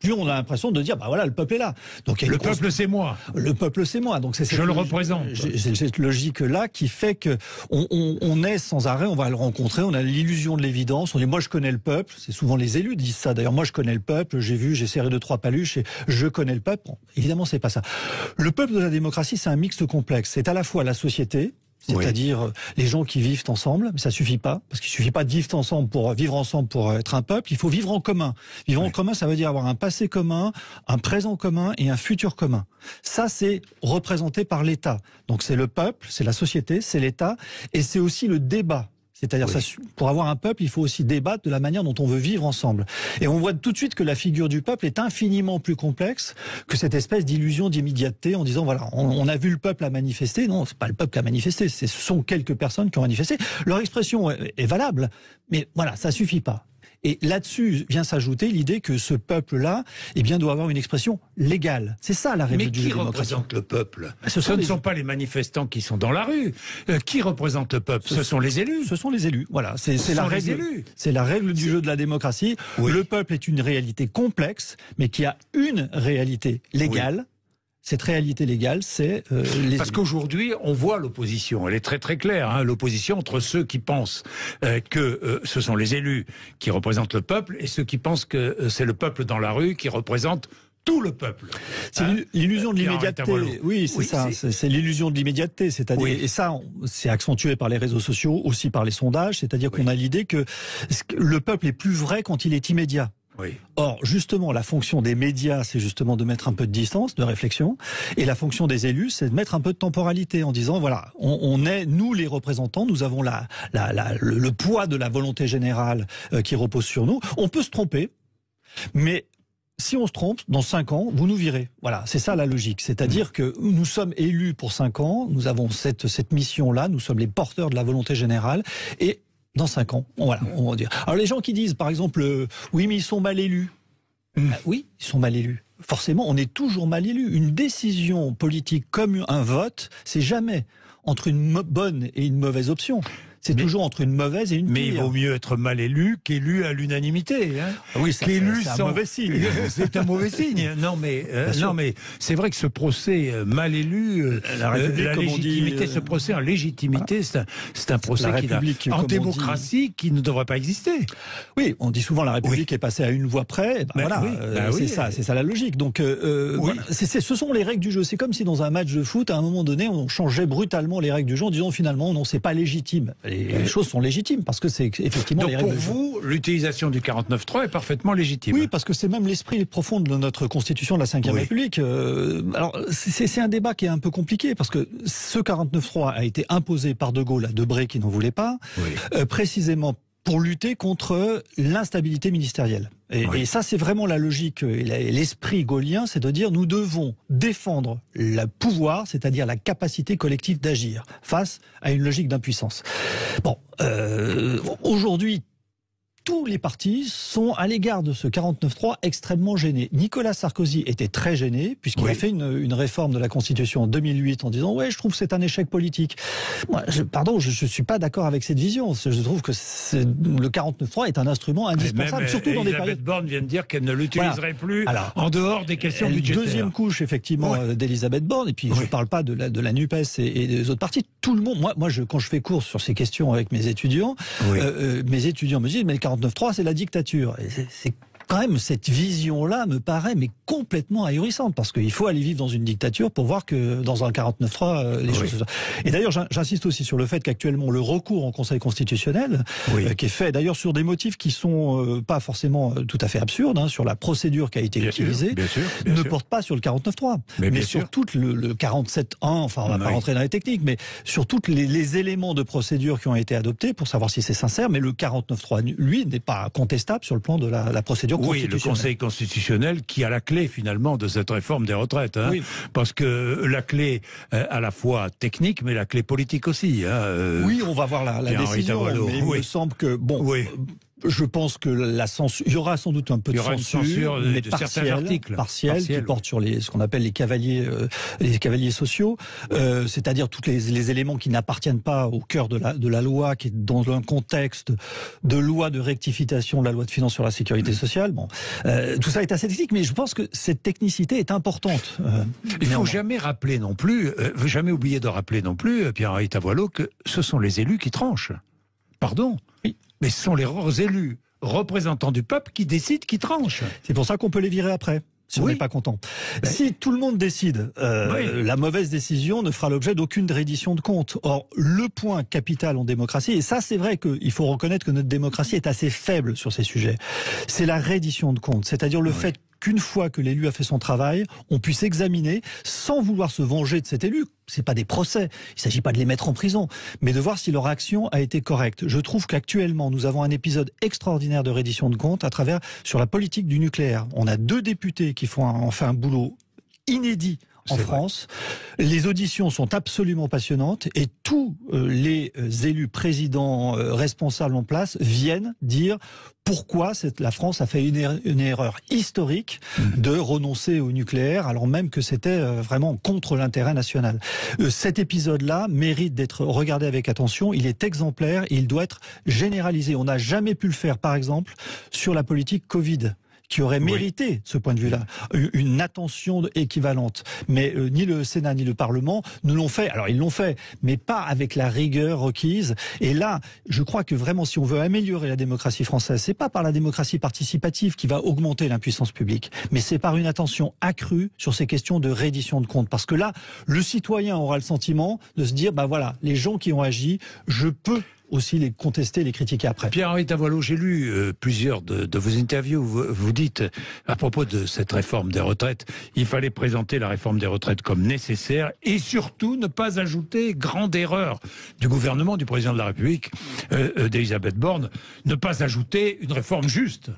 plus on a l'impression de dire, bah voilà, le peuple est là. Donc, le peuple, c'est moi. Le peuple, c'est moi. Donc, je le représente. C'est cette logique-là qui fait que on est sans arrêt, on va le rencontrer, on a l'illusion de l'évidence, on dit, moi, je connais le peuple. C'est souvent les élus qui disent ça. D'ailleurs, moi, je connais le peuple, j'ai serré 2-3 paluches et je connais le peuple. Bon, évidemment, c'est pas ça. Le peuple de la démocratie, c'est un mixte complexe. C'est à la fois la société, c'est-à-dire les gens qui vivent ensemble, mais ça suffit pas, parce qu'il suffit pas de vivre ensemble pour être un peuple, il faut vivre en commun. Vivre en commun, ça veut dire avoir un passé commun, un présent commun et un futur commun. Ça, c'est représenté par l'État. Donc c'est le peuple, c'est la société, c'est l'État, et c'est aussi le débat. C'est-à-dire, pour avoir un peuple, il faut aussi débattre de la manière dont on veut vivre ensemble. Et on voit tout de suite que la figure du peuple est infiniment plus complexe que cette espèce d'illusion d'immédiateté en disant, voilà, on a vu le peuple à manifester. Non, c'est pas le peuple qui a manifesté, ce sont quelques personnes qui ont manifesté. Leur expression est valable, mais voilà, ça suffit pas. Et là-dessus vient s'ajouter l'idée que ce peuple-là, eh bien, doit avoir une expression légale. C'est ça la règle du démocratique. Mais qui représente le peuple? Ce ne sont pas les manifestants qui sont dans la rue. Qui représente le peuple? Ce sont les élus. Ce sont les élus. Voilà, c'est la règle. C'est la règle du jeu de la démocratie. Le peuple est une réalité complexe, mais qui a une réalité légale. Cette réalité légale, c'est Parce qu'aujourd'hui, on voit l'opposition. Elle est très très claire. Hein, l'opposition entre ceux qui pensent que ce sont les élus qui représentent le peuple et ceux qui pensent que c'est le peuple dans la rue qui représente tout le peuple. C'est l'illusion de l'immédiateté. Oui, c'est ça. C'est l'illusion de l'immédiateté. C'est-à-dire, et ça, c'est accentué par les réseaux sociaux, aussi par les sondages. C'est-à-dire qu'on a l'idée que le peuple est plus vrai quand il est immédiat. Or, justement, la fonction des médias, c'est justement de mettre un peu de distance, de réflexion, et la fonction des élus, c'est de mettre un peu de temporalité en disant, voilà, on est, nous les représentants, nous avons le poids de la volonté générale qui repose sur nous. On peut se tromper, mais si on se trompe, dans 5 ans, vous nous virez. Voilà, c'est ça la logique. C'est-à-dire que nous sommes élus pour 5 ans, nous avons cette mission-là, nous sommes les porteurs de la volonté générale, et dans 5 ans, voilà, on va dire. Alors les gens qui disent, par exemple, oui, mais ils sont mal élus. Oui, ils sont mal élus. Forcément, on est toujours mal élus. Une décision politique comme un vote, c'est jamais entre une bonne et une mauvaise option. C'est toujours entre une mauvaise et une pire. Mais il vaut mieux être mal élu qu'élu à l'unanimité. Hein. Oui, c'est un mauvais signe. C'est un mauvais signe. Non, mais c'est vrai que ce procès mal élu, la légitimité, ce procès en légitimité, c'est un procès en démocratie qui ne devrait pas exister. Oui, on dit souvent la République est passée à une voix près. C'est ça la logique. Donc, ce sont les règles du jeu. C'est comme si dans un match de foot, à un moment donné, on changeait brutalement les règles du jeu en disant finalement non, c'est pas légitime. Les choses sont légitimes parce que c'est effectivement les règles. Donc pour vous, l'utilisation du 49.3 est parfaitement légitime. Oui, parce que c'est même l'esprit profond de notre constitution de la Ve République. Alors c'est un débat qui est un peu compliqué parce que ce 49.3 a été imposé par De Gaulle à Debré qui n'en voulait pas, précisément pour lutter contre l'instabilité ministérielle. Et ça, c'est vraiment la logique et l'esprit gaullien, c'est de dire nous devons défendre le pouvoir, c'est-à-dire la capacité collective d'agir face à une logique d'impuissance. Bon, aujourd'hui, tous les partis sont à l'égard de ce 49.3 extrêmement gênés. Nicolas Sarkozy était très gêné puisqu'il a fait une réforme de la Constitution en 2008 en disant ouais, je trouve que c'est un échec politique. Moi, je suis pas d'accord avec cette vision. Je trouve que le 49.3 est un instrument indispensable, surtout dans des périodes. Elisabeth Borne vient de dire qu'elle ne l'utiliserait plus en dehors des questions budgétaires. Deuxième couche effectivement d'Elisabeth Borne, et puis je ne parle pas de la NUPES et des autres partis. Tout le monde, moi quand je fais cours sur ces questions avec mes étudiants me disent mais le 49.3 c'est la dictature. Et c'est quand même, cette vision-là me paraît mais complètement ahurissante, parce qu'il faut aller vivre dans une dictature pour voir que dans un 49.3 les choses... Et d'ailleurs, j'insiste aussi sur le fait qu'actuellement le recours en Conseil constitutionnel, qui est fait d'ailleurs sur des motifs qui sont pas forcément tout à fait absurdes, sur la procédure qui a été utilisée, ne porte pas sur le 49.3, mais sur tout le 47.1, enfin on va pas rentrer dans les techniques, mais sur tous les éléments de procédure qui ont été adoptés pour savoir si c'est sincère, mais le 49.3, lui, n'est pas contestable sur le plan de la procédure. Oui, le Conseil constitutionnel qui a la clé finalement de cette réforme des retraites, parce que la clé à la fois technique, mais la clé politique aussi. Oui, on va voir la décision, mais il me semble que je pense que il y aura sans doute un peu de censure, mais de certains articles partiels qui portent sur ce qu'on appelle les cavaliers sociaux, c'est-à-dire tous les éléments qui n'appartiennent pas au cœur de la loi, qui est dans un contexte de loi de rectification de la loi de finances sur la sécurité sociale. Bon, tout ça est assez technique, mais je pense que cette technicité est importante. Il ne faut jamais rappeler non plus, jamais oublier de rappeler non plus, Pierre-Henri Tavoileau, que ce sont les élus qui tranchent. Pardon. Mais ce sont les élus, représentants du peuple, qui décident, qui tranchent. C'est pour ça qu'on peut les virer après, si on n'est pas content. Si tout le monde décide, la mauvaise décision ne fera l'objet d'aucune reddition de compte. Or, le point capital en démocratie, et ça c'est vrai qu'il faut reconnaître que notre démocratie est assez faible sur ces sujets, c'est la reddition de compte, c'est-à-dire le fait qu'une fois que l'élu a fait son travail, on puisse examiner, sans vouloir se venger de cet élu. C'est pas des procès, il ne s'agit pas de les mettre en prison, mais de voir si leur action a été correcte. Je trouve qu'actuellement, nous avons un épisode extraordinaire de reddition de comptes sur la politique du nucléaire. On a 2 députés qui ont fait un boulot inédit en France. Les auditions sont absolument passionnantes et tous les élus, présidents, responsables en place viennent dire pourquoi la France a fait une erreur historique de renoncer au nucléaire alors même que c'était vraiment contre l'intérêt national. Cet épisode-là mérite d'être regardé avec attention, il est exemplaire et il doit être généralisé. On n'a jamais pu le faire, par exemple, sur la politique Covid, qui aurait mérité, de ce point de vue-là, une attention équivalente. Mais ni le Sénat ni le Parlement ne l'ont fait. Alors ils l'ont fait, mais pas avec la rigueur requise. Et là, je crois que vraiment, si on veut améliorer la démocratie française, c'est pas par la démocratie participative qui va augmenter l'impuissance publique, mais c'est par une attention accrue sur ces questions de reddition de comptes. Parce que là, le citoyen aura le sentiment de se dire, voilà, les gens qui ont agi, je peux aussi les contester, les critiquer après. Pierre-Henri Tavoileau, j'ai lu plusieurs de vos interviews. Vous dites, à propos de cette réforme des retraites, il fallait présenter la réforme des retraites comme nécessaire et surtout ne pas ajouter, grande erreur du gouvernement, du président de la République, d'Elisabeth Borne, ne pas ajouter une réforme juste.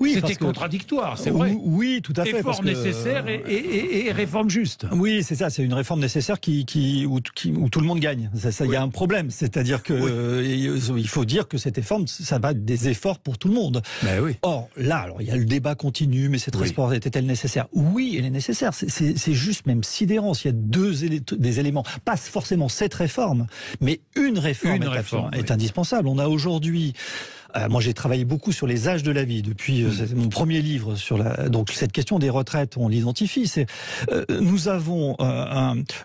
Oui, c'était contradictoire, c'est vrai. Oui, tout à fait. Effort nécessaire et réforme juste. Oui, c'est ça, c'est une réforme nécessaire où tout le monde gagne. Ça, y a un problème, c'est-à-dire que il faut dire que cette réforme, ça va être des efforts pour tout le monde. Or, là, alors, il y a le débat continu, mais cette réforme était-elle nécessaire? Oui, elle est nécessaire. C'est juste même sidérant. S'il y a des éléments, pas forcément cette réforme, mais une réforme est indispensable. On a aujourd'hui... moi, j'ai travaillé beaucoup sur les âges de la vie depuis mon premier livre donc cette question des retraites. On l'identifie. Nous avons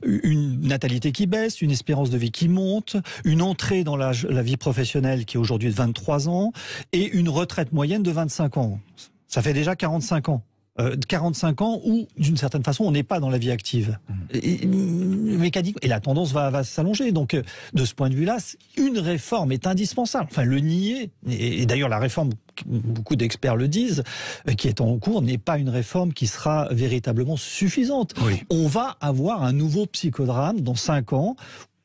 une natalité qui baisse, une espérance de vie qui monte, une entrée dans la vie professionnelle qui est aujourd'hui de 23 ans et une retraite moyenne de 25 ans. Ça fait déjà 45 ans. 45 ans où, d'une certaine façon, on n'est pas dans la vie active. Mécanique, et la tendance va s'allonger. Donc, de ce point de vue-là, une réforme est indispensable. Enfin, le nier, et d'ailleurs la réforme, beaucoup d'experts le disent, qui est en cours, n'est pas une réforme qui sera véritablement suffisante. On va avoir un nouveau psychodrame dans 5 ans,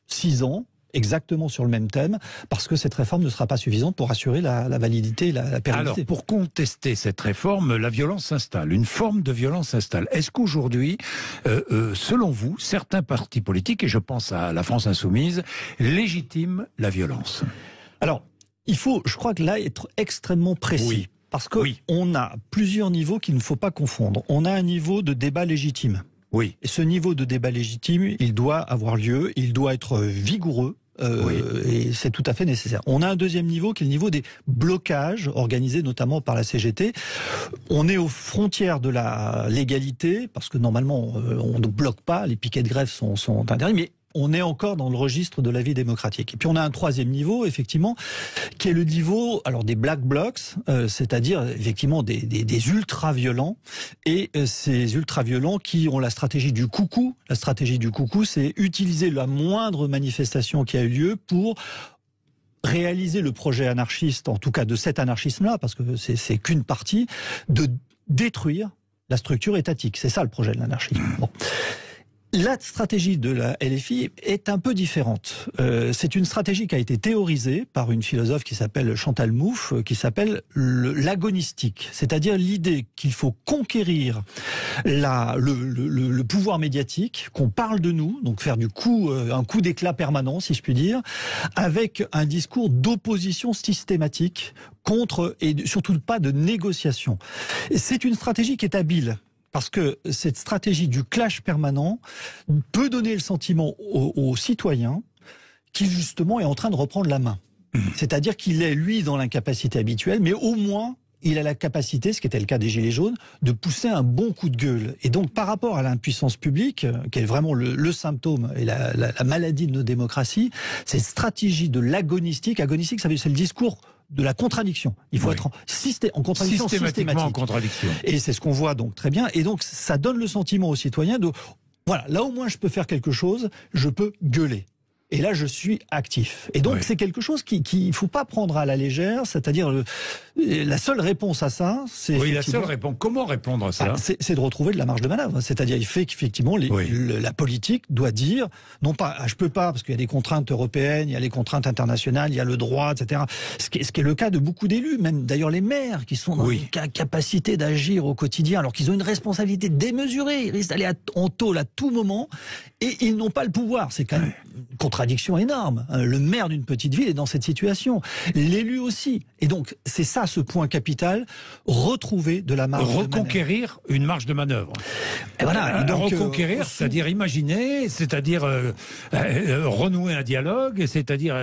6 ans, exactement sur le même thème, parce que cette réforme ne sera pas suffisante pour assurer la validité et la pérennité. Alors, pour contester cette réforme, la violence s'installe, une forme de violence s'installe. Est-ce qu'aujourd'hui, selon vous, certains partis politiques, et je pense à la France Insoumise, légitiment la violence? Alors, Il faut, je crois que là, être extrêmement précis. Oui. Parce qu'on a plusieurs niveaux qu'il ne faut pas confondre. On a un niveau de débat légitime. Oui. Et ce niveau de débat légitime, il doit avoir lieu, il doit être vigoureux. Et c'est tout à fait nécessaire. On a un deuxième niveau qui est le niveau des blocages organisés notamment par la CGT. On est aux frontières de la légalité parce que normalement on ne bloque pas, les piquets de grève sont interdits, mais on est encore dans le registre de la vie démocratique. Et puis on a un troisième niveau, effectivement, qui est le niveau des black blocs, c'est-à-dire effectivement des ultra-violents. Et ces ultra-violents qui ont la stratégie du coucou. La stratégie du coucou, c'est utiliser la moindre manifestation qui a eu lieu pour réaliser le projet anarchiste, en tout cas de cet anarchisme-là, parce que c'est qu'une partie, de détruire la structure étatique. C'est ça le projet de l'anarchisme. Bon. La stratégie de la LFI est un peu différente. C'est une stratégie qui a été théorisée par une philosophe qui s'appelle Chantal Mouffe, qui s'appelle l'agonistique. C'est-à-dire l'idée qu'il faut conquérir le pouvoir médiatique, qu'on parle de nous, donc faire un coup d'éclat permanent, si je puis dire, avec un discours d'opposition systématique contre, et surtout pas de négociation. C'est une stratégie qui est habile. Parce que cette stratégie du clash permanent peut donner le sentiment aux citoyens qu'il justement est en train de reprendre la main. C'est-à-dire qu'il est, lui, dans l'incapacité habituelle, mais au moins, il a la capacité, ce qui était le cas des Gilets jaunes, de pousser un bon coup de gueule. Et donc, par rapport à l'impuissance publique, qui est vraiment le symptôme et la maladie de nos démocraties, cette stratégie de l'agonistique, c'est le discours de la contradiction. Il faut être en contradiction systématique. En contradiction. Et c'est ce qu'on voit donc très bien. Et donc, ça donne le sentiment aux citoyens de, voilà, là au moins je peux faire quelque chose, je peux gueuler. Et là, je suis actif. Et donc, c'est quelque chose qu'il ne faut pas prendre à la légère. C'est-à-dire, la seule réponse à ça, c'est... Oui, la seule réponse. Comment répondre à ça? C'est de retrouver de la marge de manœuvre. C'est-à-dire, il fait qu'effectivement, la politique doit dire, non pas, je peux pas, parce qu'il y a des contraintes européennes, il y a les contraintes internationales, il y a le droit, etc. Ce qui est le cas de beaucoup d'élus, même d'ailleurs les maires, qui sont dans une capacité d'agir au quotidien, alors qu'ils ont une responsabilité démesurée. Ils risquent d'aller en tôle à tout moment, et ils n'ont pas le pouvoir. C'est quand même une contradiction énorme. Le maire d'une petite ville est dans cette situation. L'élu aussi. Et donc, c'est ça ce point capital, retrouver de la marge de manœuvre. Reconquérir une marge de manœuvre. Et voilà. Et donc, reconquérir, c'est-à-dire imaginer, c'est-à-dire renouer un dialogue, c'est-à-dire...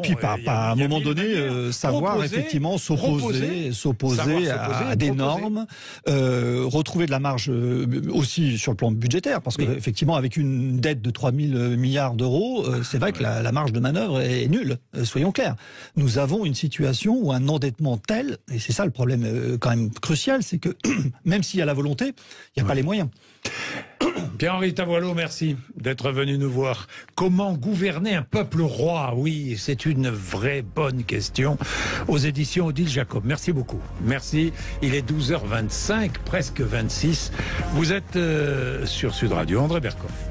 puis à un moment donné, savoir effectivement s'opposer à des normes, retrouver de la marge aussi sur le plan budgétaire, parce qu'effectivement, avec une dette de 3 000 milliards d'euros, c'est vrai que la marge de manœuvre est nulle, soyons clairs. Nous avons une situation où un endettement tel, et c'est ça le problème quand même crucial, c'est que même s'il y a la volonté, il n'y a pas les moyens. Pierre-Henri Tavoileau, merci d'être venu nous voir. Comment gouverner un peuple roi? Oui, c'est une vraie bonne question. Aux éditions Odile Jacob. Merci beaucoup. Merci. Il est 12h25, presque 26. Vous êtes sur Sud Radio. André Berkoff.